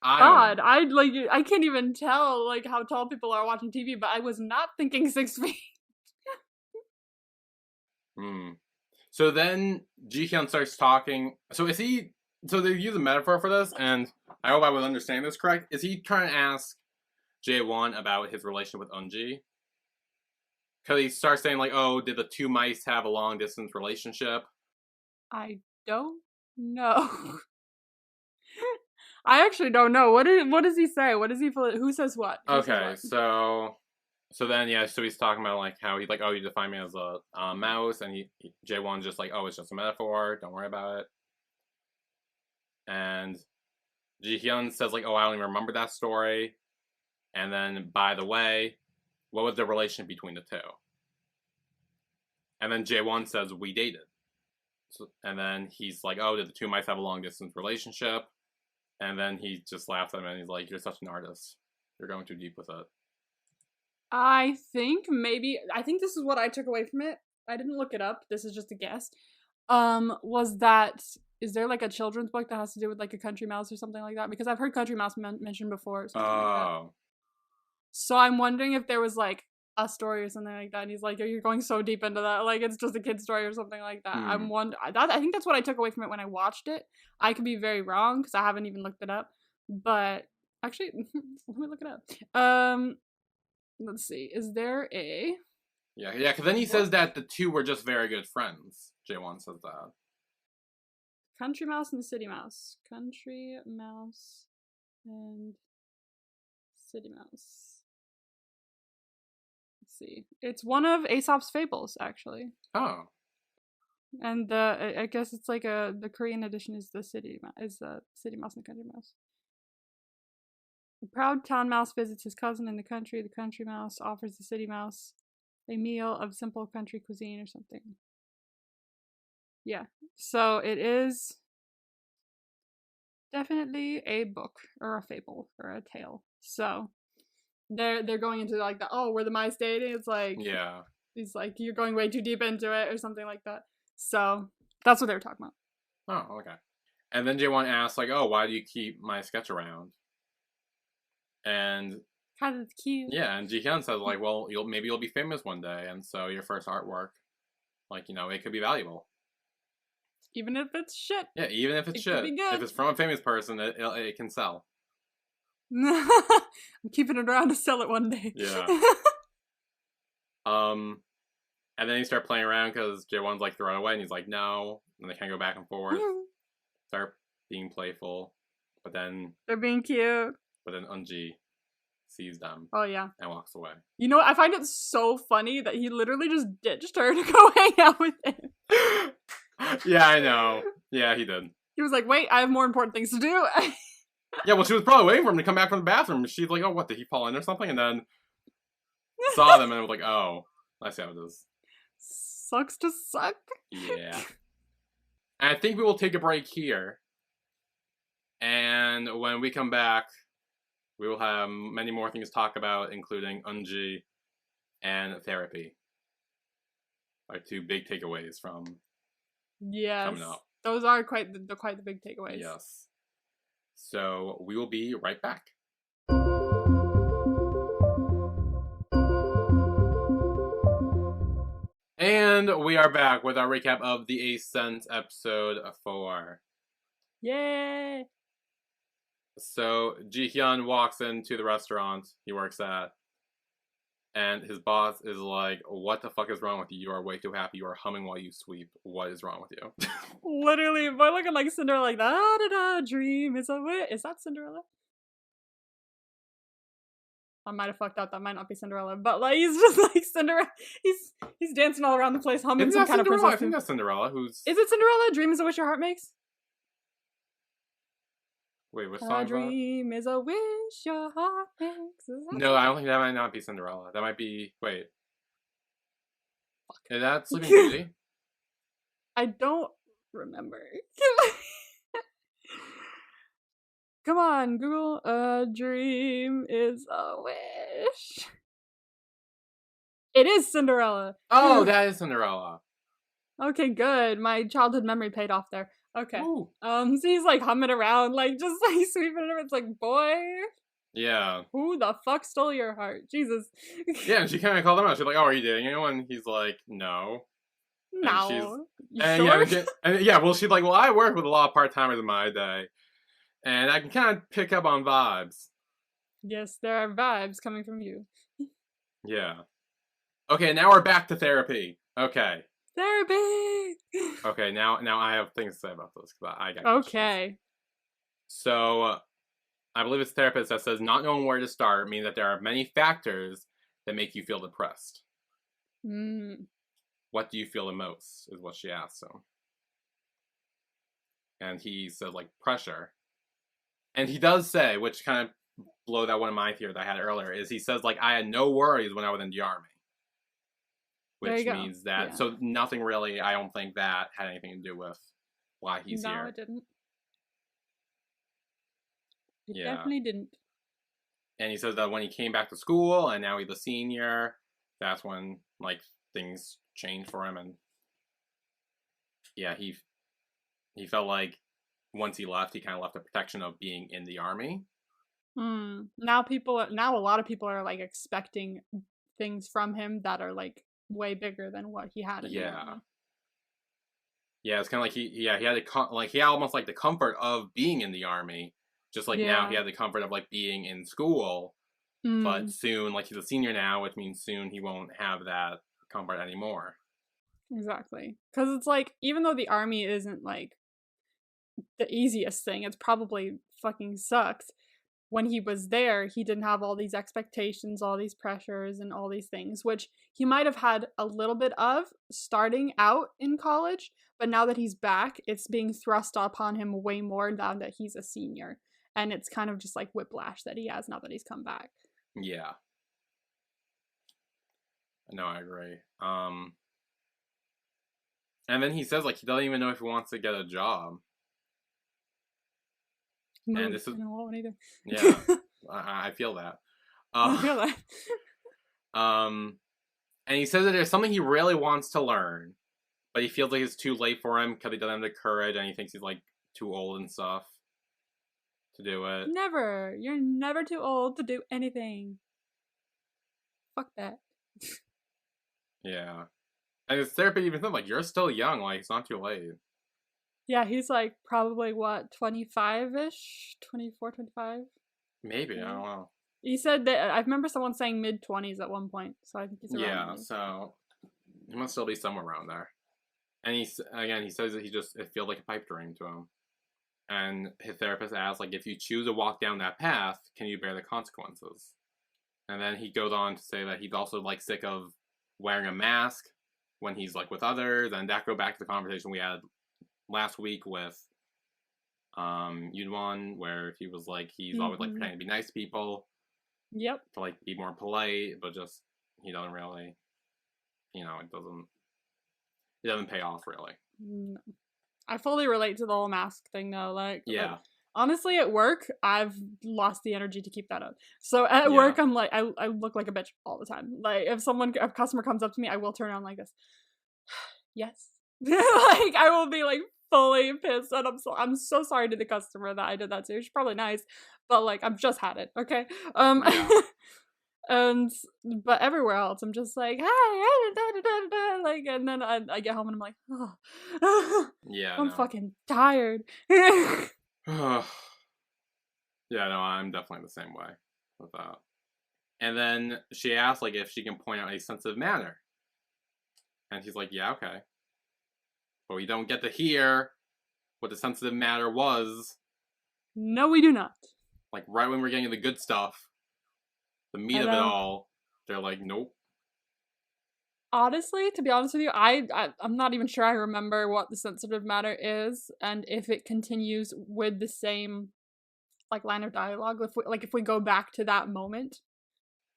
I can't even tell like how tall people are watching TV, but I was not thinking 6 feet. So then Jihyun starts talking. So they use a metaphor for this, and I hope I was understanding this correct. Is he trying to ask Jaewon about his relationship with Eunji? Because he starts saying like, "Oh, did the two mice have a long distance relationship?" I don't know. I actually don't know. What does he say? What does he? Who says what? Okay, so then so he's talking about like how he's like, oh, you define me as a mouse, and Jaewon's just like, oh, it's just a metaphor. Don't worry about it. And Jihyun says like, oh, I don't even remember that story. And then, by the way, what was the relation between the two? And then Jaewon says we dated. And then he's like, oh, did the two mice have a long distance relationship? And then he just laughs at him and he's like, you're such an artist. You're going too deep with it. I think this is what I took away from it. I didn't look it up. This is just a guess. Was that, is there like a children's book that has to do with like a country mouse or something like that? Because I've heard country mouse mentioned before. Or something like that. So I'm wondering if there was like a story or something like that. And he's like, you're going so deep into that. Like it's just a kid's story or something like that. I think that's what I took away from it when I watched it. I could be very wrong because I haven't even looked it up. But actually, let me look it up. Let's see. Is there a... Yeah, because then he says that the two were just very good friends. Jaewon says that. Country mouse and the city mouse. Country mouse and city mouse. Let's see. It's one of Aesop's fables, actually. Oh. And I guess it's like the Korean edition is the city mouse and the country mouse. A proud town mouse visits his cousin in the country. The country mouse offers the city mouse a meal of simple country cuisine or something. Yeah. So it is definitely a book or a fable or a tale. So they're going into like we're the My State, and it's like he's like you're going way too deep into it or something like that. So that's what they were talking about. Oh, okay. And then Jaewon asks like, "Oh, why do you keep my sketch around?" And kind of cute. Yeah, and Jihyun says like, "Well, maybe you'll be famous one day, and so your first artwork, like it could be valuable, even if it's shit." Yeah, even if it's shit, if it's from a famous person, it can sell. I'm keeping it around to sell it one day. Yeah. And then he start playing around because Jaewon's like throw it away, and he's like, "No," and they kind of go back and forth, start being playful, but then they're being cute. But then Eunji sees them. Oh yeah. And walks away. You know what? I find it so funny that he literally just ditched her to go hang out with him. Yeah, I know. Yeah, he did. He was like, "Wait, I have more important things to do." Yeah, well, she was probably waiting for him to come back from the bathroom. She's like, "Oh, what? Did he fall in or something?" And then saw them and was like, "Oh, I see how it is." Sucks to suck. Yeah. And I think we will take a break here. And when we come back, we will have many more things to talk about, including Eunji and therapy. Our two big takeaways from coming up. Those are quite the big takeaways. Yes. So we will be right back. And we are back with our recap of the Ascent episode 4. Yay! So Jihyun walks into the restaurant he works at, and his boss is like, "What the fuck is wrong with you? You are way too happy. You are humming while you sweep. What is wrong with you?" Literally, boy looking like Cinderella, like da da da. Dream is a wish. Is that Cinderella? I might have fucked up. That might not be Cinderella, but like he's just like Cinderella. He's dancing all around the place, humming some kind of Cinderella. I think that's Cinderella. Is it Cinderella? Dream is a wish your heart makes. Wait, what song? A dream is a wish your heart makes. No, I don't think that might not be Cinderella. That might be. Wait. Fuck. Is that Sleeping Beauty? I don't remember. Come on, Google. A dream is a wish. It is Cinderella. Oh, that is Cinderella. Okay, good. My childhood memory paid off there. Okay. Ooh. So he's like humming around, like just like sweeping it. It's like, boy. Yeah. Who the fuck stole your heart? Jesus. Yeah, and she kind of called him out. She's like, "Oh, are you dating anyone?" And he's like, "No." No. Well, she's like, "Well, I work with a lot of part-timers in my day, and I can kind of pick up on vibes." Yes, there are vibes coming from you. Yeah. Okay, now we're back to therapy. Okay. Therapy! Okay, now I have things to say about this, because I got questions. Okay. So, I believe it's a therapist that says not knowing where to start means that there are many factors that make you feel depressed. What do you feel the most, is what she asks him. And he says, like, pressure. And he does say, which kind of blows out one of my theories I had earlier, is he says, like, I had no worries when I was in the army. Which means that, so nothing really, I don't think that had anything to do with why he's here. No, it didn't. It definitely didn't. And he says that when he came back to school, and now he's a senior, that's when, like, things changed for him, and yeah, he felt like once he left, he kind of left the protection of being in the army. Now a lot of people are, like, expecting things from him that are, like, way bigger than what he had in the army. Yeah, it's kind of like he had he had almost like the comfort of being in the army, just like now he had the comfort of like being in school, but soon, like he's a senior now, which means soon he won't have that comfort anymore. Exactly, because it's like, even though the army isn't like the easiest thing, it's probably fucking sucks. When he was there, he didn't have all these expectations, all these pressures, and all these things, which he might have had a little bit of starting out in college, but now that he's back, it's being thrust upon him way more now that he's a senior. And it's kind of just like whiplash that he has now that he's come back. Yeah. No, I agree. And then he says, like, he doesn't even know if he wants to get a job. And this is, I don't want either. Yeah, I feel that. I feel that. And he says that there's something he really wants to learn, but he feels like it's too late for him because he doesn't have the courage, and he thinks he's like too old and stuff to do it. Never. You're never too old to do anything. Fuck that. Yeah. And his therapist even said, like, you're still young, like, it's not too late. Yeah, he's like probably what, 25-ish? 24, 25? Maybe, I don't know. He said that, I remember someone saying mid-20s at one point, so I think he's around. Yeah, so he must still be somewhere around there. And he says that it feels like a pipe dream to him. And his therapist asks, like, if you choose to walk down that path, can you bear the consequences? And then he goes on to say that he's also, like, sick of wearing a mask when he's, like, with others. And that goes back to the conversation we had last week with Eunji, where he was like, he's always, like, pretending to be nice to people. Yep. To, like, be more polite, but just, he doesn't really, it doesn't pay off, really. No. I fully relate to the whole mask thing, though. Like, yeah. Honestly, at work, I've lost the energy to keep that up. So at work, I'm like, I look like a bitch all the time. Like, if a customer comes up to me, I will turn on like this. Yes. Like, I will be like fully pissed, and I'm so sorry to the customer that I did that to. She's probably nice, but like, I've just had it. Okay. But everywhere else, I'm just like, hey, like, and then I get home and I'm like, oh, yeah, I'm fucking tired. Yeah, no, I'm definitely the same way with that. And then she asks, like, if she can point out a sensitive matter. And he's like, yeah, okay. But we don't get to hear what the sensitive matter was. No, we do not. Like, right when we're getting the good stuff, the meat of it all, they're like, nope. Honestly, to be honest with you, I'm not even sure I remember what the sensitive matter is, and if it continues with the same, like, line of dialogue. If we go back to that moment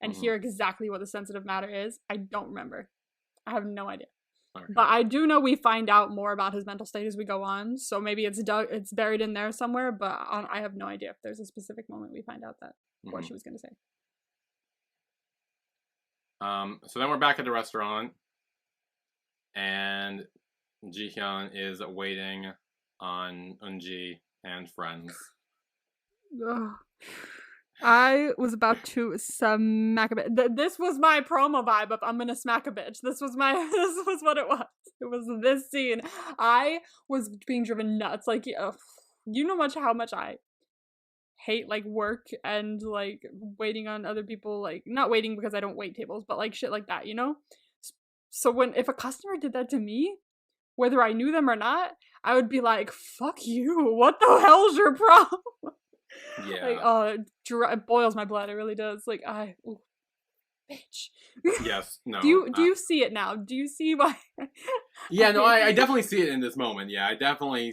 and hear exactly what the sensitive matter is, I don't remember. I have no idea. Okay. But I do know we find out more about his mental state as we go on, so maybe it's buried in there somewhere, but I have no idea if there's a specific moment we find out that what she was going to say. So then we're back at the restaurant, and Jihyun is waiting on Eunji and friends. Ugh. I was about to smack a bitch. This was my promo vibe of I'm gonna smack a bitch. This was what it was. It was this scene. I was being driven nuts. Like, you know how much I hate, like, work and, like, waiting on other people, like, not waiting because I don't wait tables, but, like, shit like that, you know? So if a customer did that to me, whether I knew them or not, I would be like, fuck you, what the hell's your problem? Yeah. Like, oh, it boils my blood, it really does. Like, bitch. Yes, no. Do you see it now? Do you see why? Yeah, no, I definitely see it in this moment. Yeah, I definitely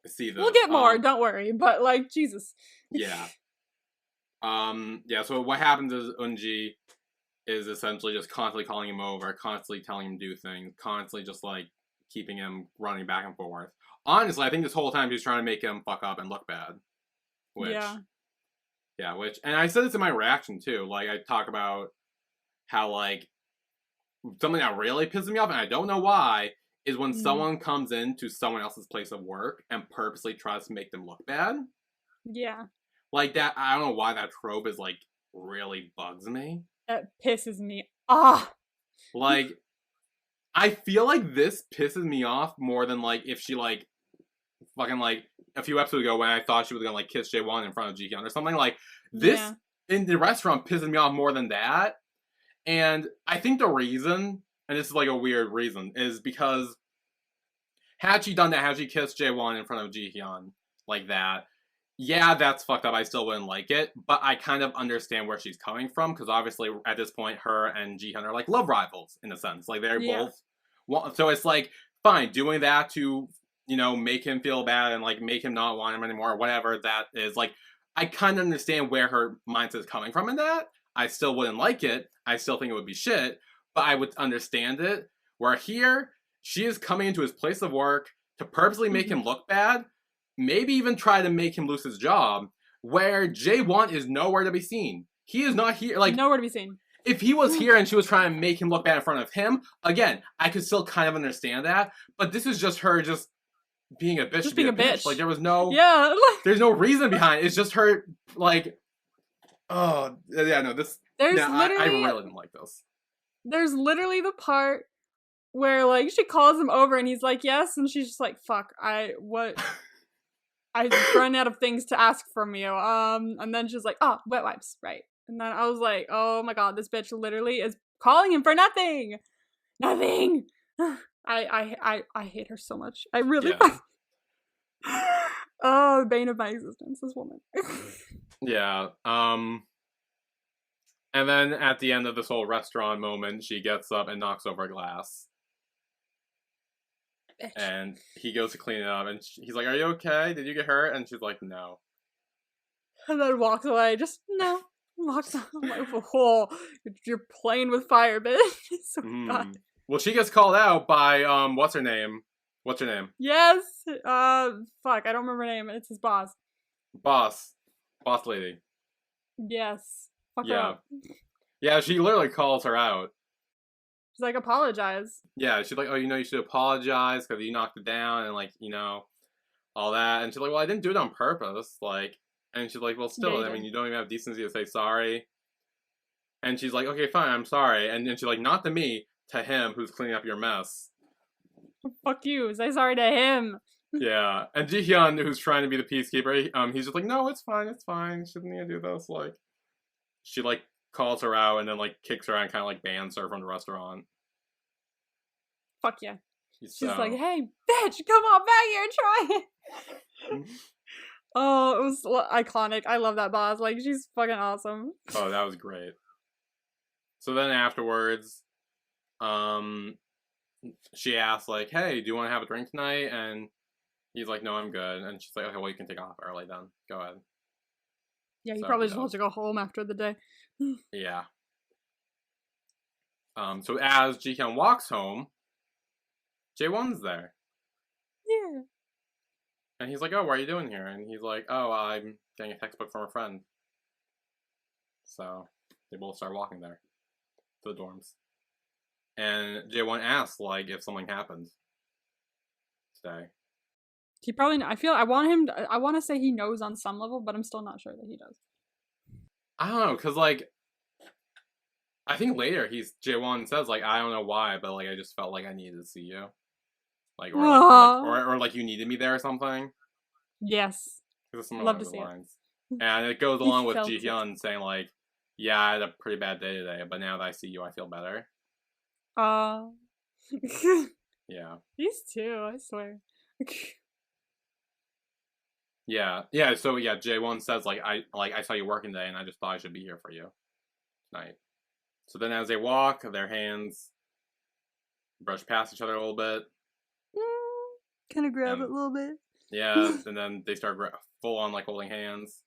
see this. We'll get more, don't worry. But, like, Jesus. Yeah. Yeah, so what happens is Eunji is essentially just constantly calling him over, constantly telling him to do things, constantly just, like, keeping him running back and forth. Honestly, I think this whole time he's trying to make him fuck up and look bad. And I said this in my reaction, too. Like, I talk about how, like, something that really pisses me off, and I don't know why, is when someone comes into someone else's place of work and purposely tries to make them look bad. Yeah. Like, that, I don't know why that trope is, like, really bugs me. That pisses me off. Like, I feel like this pisses me off more than, like, if she, like, fucking, like, a few episodes ago when I thought she was gonna, like, kiss Jaewon in front of Jihyun or something. Like, this in the restaurant pisses me off more than that. And I think the reason, and this is, like, a weird reason, is because had she done that, had she kissed Jaewon in front of Jihyun like that, yeah, that's fucked up. I still wouldn't like it, but I kind of understand where she's coming from, because obviously at this point, her and Jihyun are, like, love rivals in a sense. Like, they're both. So it's like, fine, doing that to, make him feel bad and, like, make him not want him anymore, whatever that is. Like, I kind of understand where her mindset is coming from in that. I still wouldn't like it. I still think it would be shit, but I would understand it. Where here, she is coming into his place of work to purposely make him look bad, maybe even try to make him lose his job, where Jaewon is nowhere to be seen. He is not here. Like, nowhere to be seen. If he was here and she was trying to make him look bad in front of him, again, I could still kind of understand that. But this is just her just being a bitch Just to be being a bitch. Like, there was no... Yeah. There's no reason behind it. It's just her, like... Oh, yeah, no, this... There's I really didn't like this. There's literally the part where, like, she calls him over and he's like, yes, and she's just like, fuck, I've run out of things to ask from you. And then she's like, oh, wet wipes, right. And then I was like, oh my god, this bitch literally is calling him for nothing. Nothing. I hate her so much. I really oh, the bane of my existence, this woman. Yeah. And then at the end of this whole restaurant moment, she gets up and knocks over a glass. Bitch. And he goes to clean it up, and he's like, are you okay? Did you get hurt? And she's like, no. And then walks away, just, no. Walks on. I'm like, oh, you're playing with fire, bitch. So God. Well, she gets called out by, what's her name? What's her name? Yes! Fuck, I don't remember her name. It's his boss. Boss lady. Yes. Fuck her up. Yeah, she literally calls her out. She's like, apologize. Yeah, she's like, oh, you should apologize because you knocked it down and, like, all that. And she's like, well, I didn't do it on purpose. Like, and she's like, well, still, I mean, you don't even have decency to say sorry. And she's like, okay, fine, I'm sorry. And then she's like, not to me, to him who's cleaning up your mess. Fuck you, say sorry to him. Yeah, and Jihyun, who's trying to be the peacekeeper, he's just like, no, it's fine, shouldn't need to do this. Like, she, like, calls her out and then, like, kicks her out and kind of, like, bans her from the restaurant. Fuck yeah. She's like, hey, bitch, come on back here and try it. Oh, it was iconic. I love that boss. Like, she's fucking awesome. Oh, that was great. So then afterwards, she asks, like, hey, do you want to have a drink tonight? And he's like, no, I'm good. And she's like, okay, well, you can take off early then. Go ahead. Yeah, he probably just wants to go home after the day. Yeah. So as Jihyun walks home, Jae-won's there. Yeah. And he's like, oh, what are you doing here? And he's like, oh, I'm getting a textbook from a friend. So they both start walking there to the dorms. And Jae-won asks, like, if something happens today. He probably, I want to say he knows on some level, but I'm still not sure that he does. I don't know, because, like, I think later Jae-won says, like, I don't know why, but, like, I just felt like I needed to see you. Like, or like you needed me there or something. Yes. Love to see lines. It. And it goes along with Jihyun saying, like, yeah, I had a pretty bad day today, but now that I see you, I feel better. Yeah. These two, I swear. Yeah. So yeah, Jae-won says, like, I saw you working today, and I just thought I should be here for you tonight. So then, as they walk, their hands brush past each other a little bit. Kind of grab it a little bit. Yeah, and then they start full on, like, holding hands.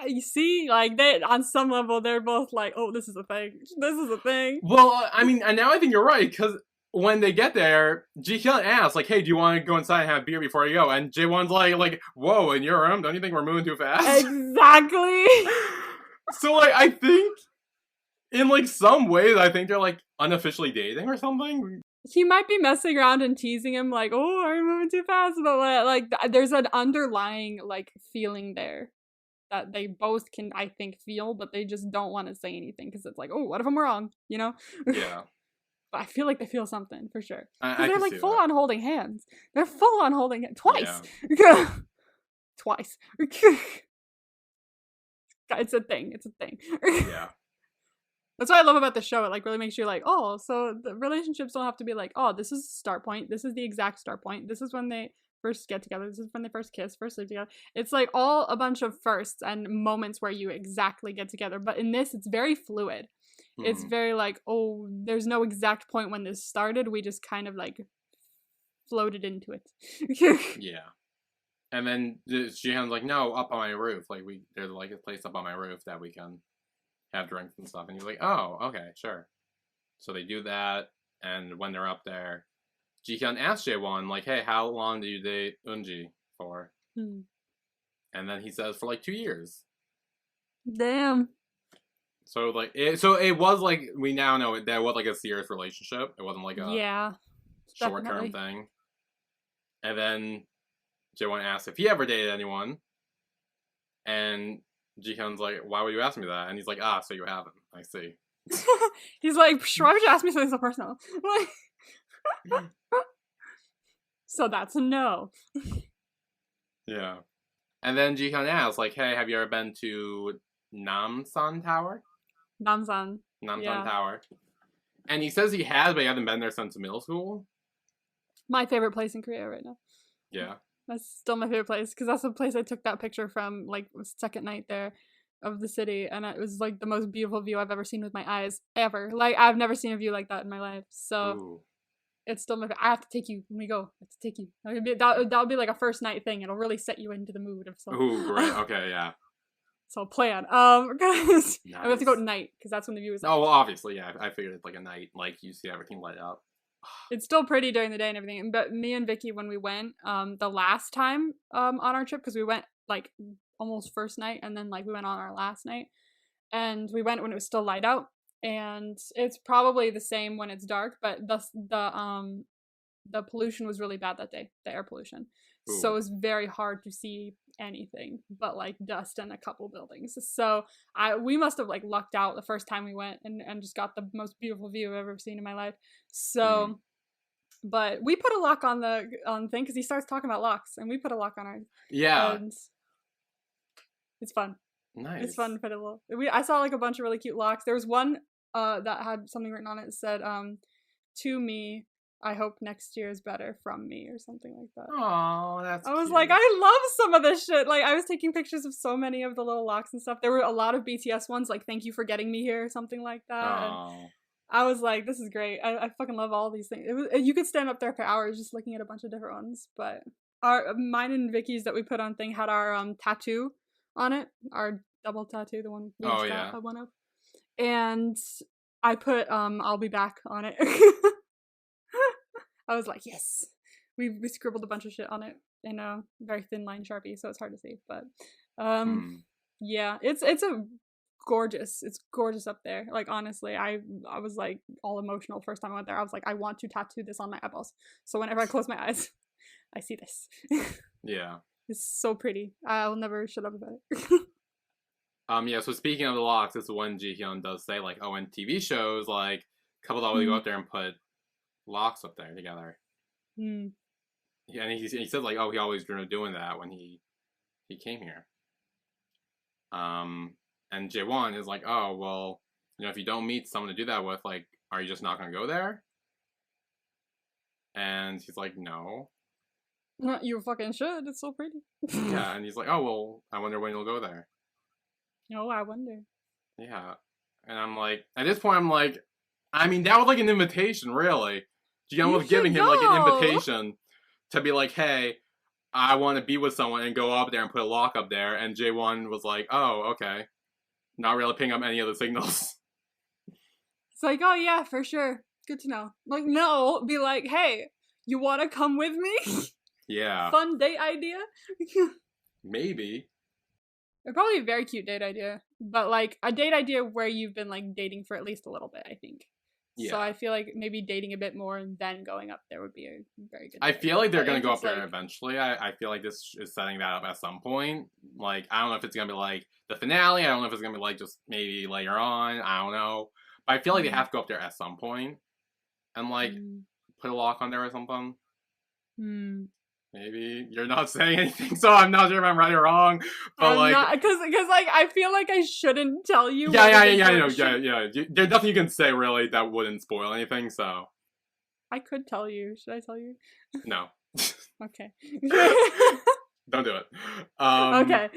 You see, like, they, on some level, they're both like, oh, this is a thing. This is a thing. Well, I mean, and now I think you're right, because when they get there, Jihyun asks, like, hey, do you want to go inside and have beer before you go? And Jae-won's like, whoa, in your room? Don't you think we're moving too fast? Exactly. So, like, I think, in, like, some ways, I think they're, like, unofficially dating or something. He might be messing around and teasing him, like, oh, are you moving too fast? But, like, there's an underlying, like, feeling there that they both can, I think, feel, but they just don't want to say anything, because it's like, oh, what if I'm wrong? You know? Yeah. But I feel like they feel something, for sure. Because they're, like, full-on holding hands. They're full-on holding hands. Twice! Yeah. Twice. It's a thing. It's a thing. Yeah. That's what I love about the show. It, like, really makes you like, oh, so the relationships don't have to be like, oh, this is the start point. This is the exact start point. This is when they first get together. This is when they first kiss, first sleep together. It's like all a bunch of firsts and moments where you exactly get together. But in this, it's very fluid. It's very like, oh, there's no exact point when this started. We just kind of like floated into it. Yeah. And then Jihyun's like, no, up on my roof. Like, there's like a place up on my roof that we can have drinks and stuff. And he's like, oh, okay, sure. So they do that, and when they're up there, Jihyun asks Jae-won, like, hey, how long do you date Eunji for? And then he says, for like 2 years. Damn. So like it was like we now know that was like a serious relationship. It wasn't like a short-term thing. And then Jaewon asked if he ever dated anyone, and Jihyun's like, "Why would you ask me that?" And he's like, "Ah, so you haven't. I see." He's like, "Why would you ask me something so personal?" So that's a no. Yeah. And then Jihyun asks, like, "Hey, have you ever been to Namsan Tower?" Namsan Tower. And he says he has, but he hasn't been there since middle school. My favorite place in Korea right now. Yeah. That's still my favorite place, because that's the place I took that picture from, like, second night there of the city, and it was, like, the most beautiful view I've ever seen with my eyes, ever. Like, I've never seen a view like that in my life, so... Ooh. It's still I have to take you when we go. I have to take you. That'll be like a first night thing. It'll really set you into the mood of something. Ooh, great. Okay, yeah. So plan. Guys, nice. I have to go at night because that's when the view is. Oh well, obviously, yeah. I figured it's like a night, like you see everything light up. It's still pretty during the day and everything. But me and Vicky, when we went, the last time, on our trip, because we went like almost first night, and then like we went on our last night, and we went when it was still light out. And it's probably the same when it's dark, but the pollution was really bad that day, the air pollution. Ooh. So it was very hard to see anything but like dust and a couple buildings. So we must have like lucked out the first time we went and just got the most beautiful view I've ever seen in my life. So, but we put a lock on the thing because he starts talking about locks, and we put a lock on ours. Yeah, and it's fun. Nice. It's fun for the little. I saw like a bunch of really cute locks. There was one that had something written on it that said, "To me, I hope next year is better from me," or something like that. Oh, that's I was cute. like, I love some of this shit. Like, I was taking pictures of so many of the little locks and stuff. There were a lot of BTS ones, like "Thank you for getting me here," or something like that. Oh. And I was like, this is great. I fucking love all these things. You could stand up there for hours just looking at a bunch of different ones. But mine and Vicky's that we put on thing had our tattoo on it. Our double tattoo, the one we had one of. And I put "I'll be back" on it. I was like, yes. We scribbled a bunch of shit on it in a very thin line Sharpie, so it's hard to see. But yeah, it's gorgeous up there. Like, honestly, I was like all emotional first time I went there. I was like, I want to tattoo this on my eyeballs. So whenever I close my eyes, I see this. Yeah. It's so pretty. I'll never shut up about it. Yeah, so speaking of the locks, it's when Jihyun does say, like, oh, in TV shows, like, couples always go up there and put locks up there together. Mm. Yeah, and he said, like, oh, he always dreamed of doing that when he came here. And Jaewon is like, oh, well, you know, if you don't meet someone to do that with, like, are you just not going to go there? And he's like, no. You fucking should. It's so pretty. Yeah, and he's like, oh, well, I wonder when you'll go there. Oh, I wonder. Yeah. And I'm like, at this point, I'm like, I mean, that was like an invitation, really. Jihyun was giving him like an invitation to be like, hey, I want to be with someone, and go up there and put a lock up there. And Jaewon was like, oh, okay. Not really picking up any of the signals. It's like, oh yeah, for sure. Good to know. Like, no, be like, hey, you want to come with me? Yeah. Fun date idea? Maybe. It'd probably be a very cute date idea. But like a date idea where you've been like dating for at least a little bit, I think. Yeah. So I feel like maybe dating a bit more and then going up there would be a very good. I feel like they're going to go up there eventually. I feel like this is setting that up at some point. Like, I don't know if it's going to be like the finale. I don't know if it's going to be like just maybe later on. I don't know. But I feel like they have to go up there at some point and like put a lock on there or something. Maybe you're not saying anything, so I'm not sure if I'm right or wrong. But because like I feel like I shouldn't tell you. Yeah. There's nothing you can say really that wouldn't spoil anything. So I could tell you. Should I tell you? No. Okay. Don't do it. Okay.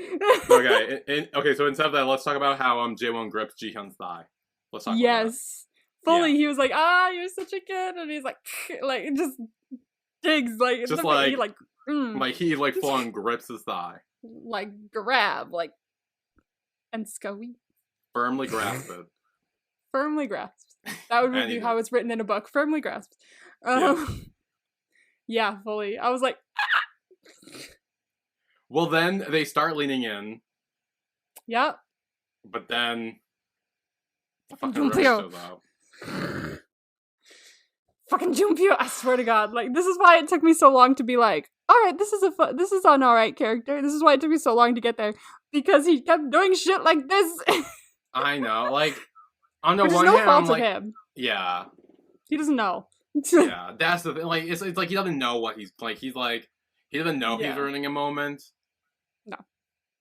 Okay. So instead of that, let's talk about how Jaewon gripped Jihyun's thigh. Let's talk. Yes. Fully, he was like, you're such a kid, and he's like just digs just like he like full on grips his thigh, like grab and scoey, firmly grasp it. Firmly grasps. That would be how it's written in a book. Firmly grasps. Yeah, fully. I was like, Well, then they start leaning in. Yep. But then Fucking Rose shows up. Fucking Junpyo, I swear to God. Like, this is why it took me so long to be like, alright, this is an alright character. This is why it took me so long to get there. Because he kept doing shit like this. I know, like, on the Which one is no hand, fault I'm like, of him. yeah. He doesn't know. Yeah, that's the thing. Like, it's like he doesn't know what he's like. He doesn't know he's ruining a moment. No.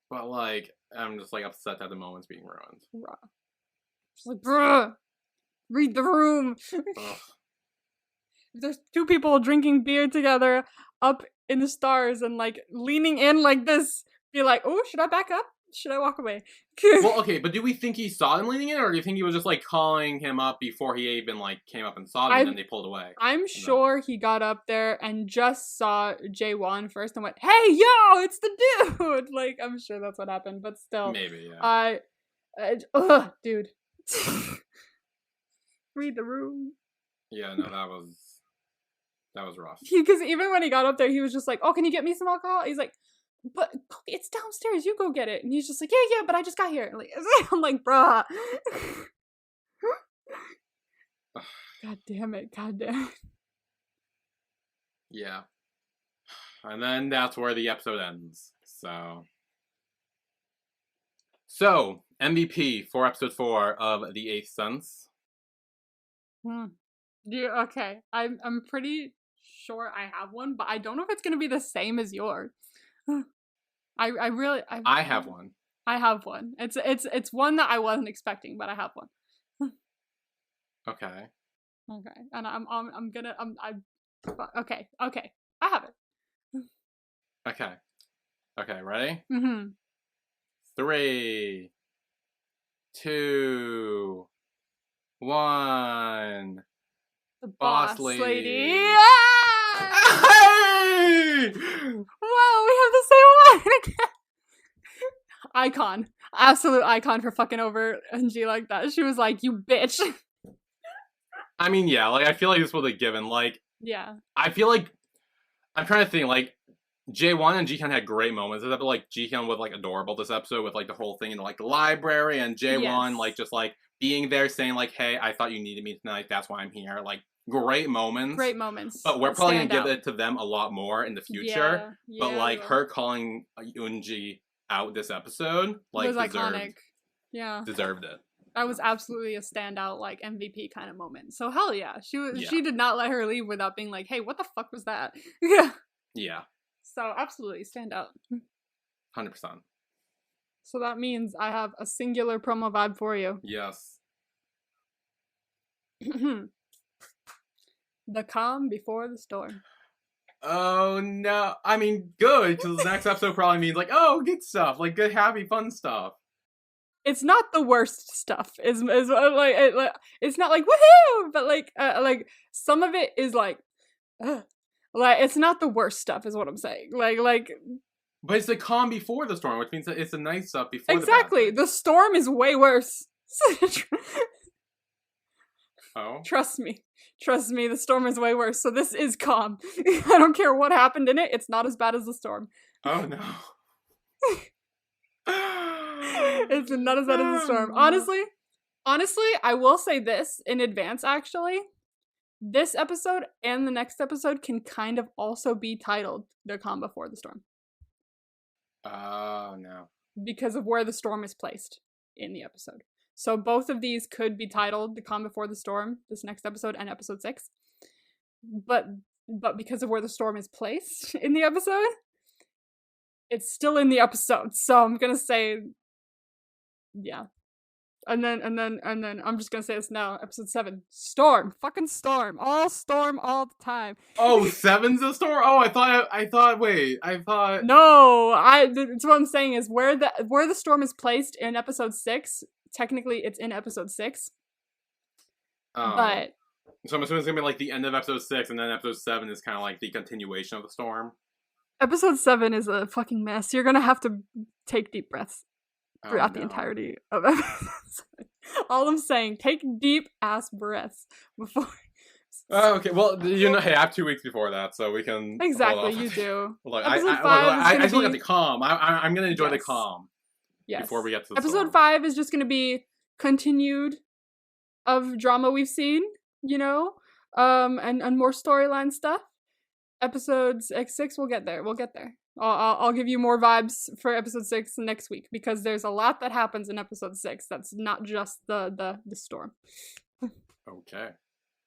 But like, I'm just like upset that the moment's being ruined. Bruh. Just like, bruh, read the room. There's two people drinking beer together up in the stars and like leaning in like this. Be like, oh, should I back up? Should I walk away? Well, okay, but do we think he saw them leaning in, or do you think he was just like calling him up before he even like came up and saw them, and then they pulled away? I'm sure he got up there and just saw Jaewon first and went, "Hey, yo, it's the dude!" Like, I'm sure that's what happened, but still, maybe, yeah. Dude, read the room. Yeah, no, that was rough. Because even when he got up there, he was just like, "Oh, can you get me some alcohol?" He's like, "But it's downstairs. You go get it." And he's just like, "Yeah, but I just got here." Like, I'm like, "Bruh." God damn it. Yeah. And then that's where the episode ends. So MVP for episode 4 of The Eighth Sense. Yeah, okay. I'm pretty sure I have one, but I don't know if it's gonna be the same as yours. I have one. I have one. It's one that I wasn't expecting, but I have one. Okay. Okay. And okay. I have it. Okay, ready? Mm-hmm. 3, 2, 1. The boss lady. Yeah! Hey! Whoa, we have the same one again. Icon. Absolute icon for fucking over Eunji like that. She was like, "You bitch." I mean, yeah, like, I feel like this was a given. Like, yeah. I feel like, I'm trying to think, like, Jaewon and Jihyun had great moments. Except, like, Jihyun was, like, adorable this episode with, like, the whole thing in, like, the library, and Jaewon, like, just, like, being there saying, like, "Hey, I thought you needed me tonight, that's why I'm here." Like, great moments. But we're probably gonna give it to them a lot more in the future. Yeah, but, like, her calling Eunji out this episode, like, was iconic. Yeah. Deserved it. That was absolutely a standout, like, MVP kind of moment. So, hell yeah. She did not let her leave without being like, "Hey, what the fuck was that?" Yeah. Yeah. So, absolutely, stand out. 100%. So that means I have a singular promo vibe for you. Yes. The calm before the storm. Oh, no. I mean, good, because the next episode probably means, like, oh, good stuff. Like, good, happy, fun stuff. It's not the worst stuff. It's not like, woohoo! But, like some of it is, like, it's not the worst stuff, is what I'm saying. Like... But it's the calm before the storm, which means that it's the nice stuff before exactly. The storm is way worse. Oh? Trust me, the storm is way worse. So this is calm. I don't care what happened in it. It's not as bad as the storm. Oh no. It's not as bad as the storm. Honestly, I will say this in advance, actually. This episode and the next episode can kind of also be titled The Calm Before the Storm. Oh, no. Because of where the storm is placed in the episode. So both of these could be titled The Calm Before the Storm, this next episode, and episode 6. But because of where the storm is placed in the episode, it's still in the episode. So I'm gonna say, yeah. And then I'm just gonna say this now. Episode 7. Storm. Fucking storm. All storm all the time. Oh, 7's a storm? Oh, I thought No, that's what I'm saying is where the storm is placed in episode 6, technically it's in episode 6. But so I'm assuming it's gonna be like the end of episode 6, and then episode 7 is kind of like the continuation of the storm. Episode 7 is a fucking mess. You're gonna have to take deep breaths throughout the entirety of episode 7. All I'm saying, take deep ass breaths before. Oh, okay. Well, hey, I have 2 weeks before that, so we can. Exactly, you do. Look, I still got the calm. I'm gonna enjoy the calm. Yes. Before we get to the episode storm. 5 is just gonna be continued of drama we've seen, you know, and more storyline stuff. Episode 6, we'll get there. We'll get there. I'll give you more vibes for episode 6 next week because there's a lot that happens in episode 6. That's not just the storm. Okay.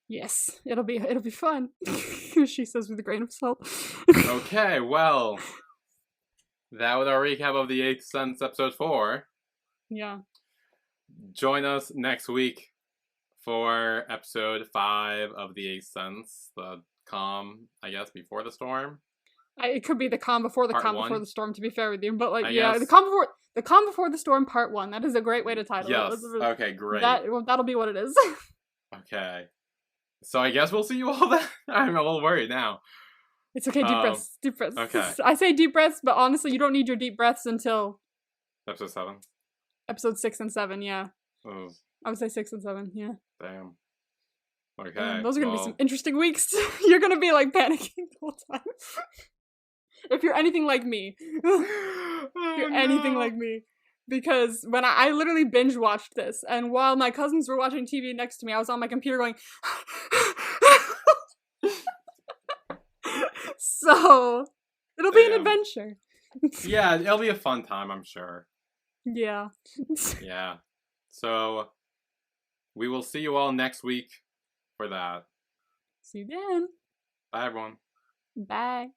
Yes, it'll be fun. She says with a grain of salt. Okay, well, that was our recap of The Eighth Sense episode 4. Yeah. Join us next week for episode 5 of The Eighth Sense, the calm, I guess, before the storm. It could be the calm before the Part calm 1? Before the storm, to be fair with you, but like, I yeah, guess. the calm before the storm, part 1. That is a great way to title it. Yes. Okay, great. That'll be what it is. Okay. So I guess we'll see you all then. I'm a little worried now. It's okay, deep breaths. Deep breaths. Okay. I say deep breaths, but honestly, you don't need your deep breaths until Episode 7. Episode 6 and 7, yeah. Oh. I would say 6 and 7, yeah. Damn. Okay. Those are gonna be some interesting weeks. You're gonna be like panicking the whole time. If you're anything like me. Anything like me. Because when I literally binge watched this, and while my cousins were watching TV next to me, I was on my computer going. So it'll be an adventure. Yeah, it'll be a fun time, I'm sure. Yeah. Yeah. So we will see you all next week for that. See you then. Bye, everyone. Bye.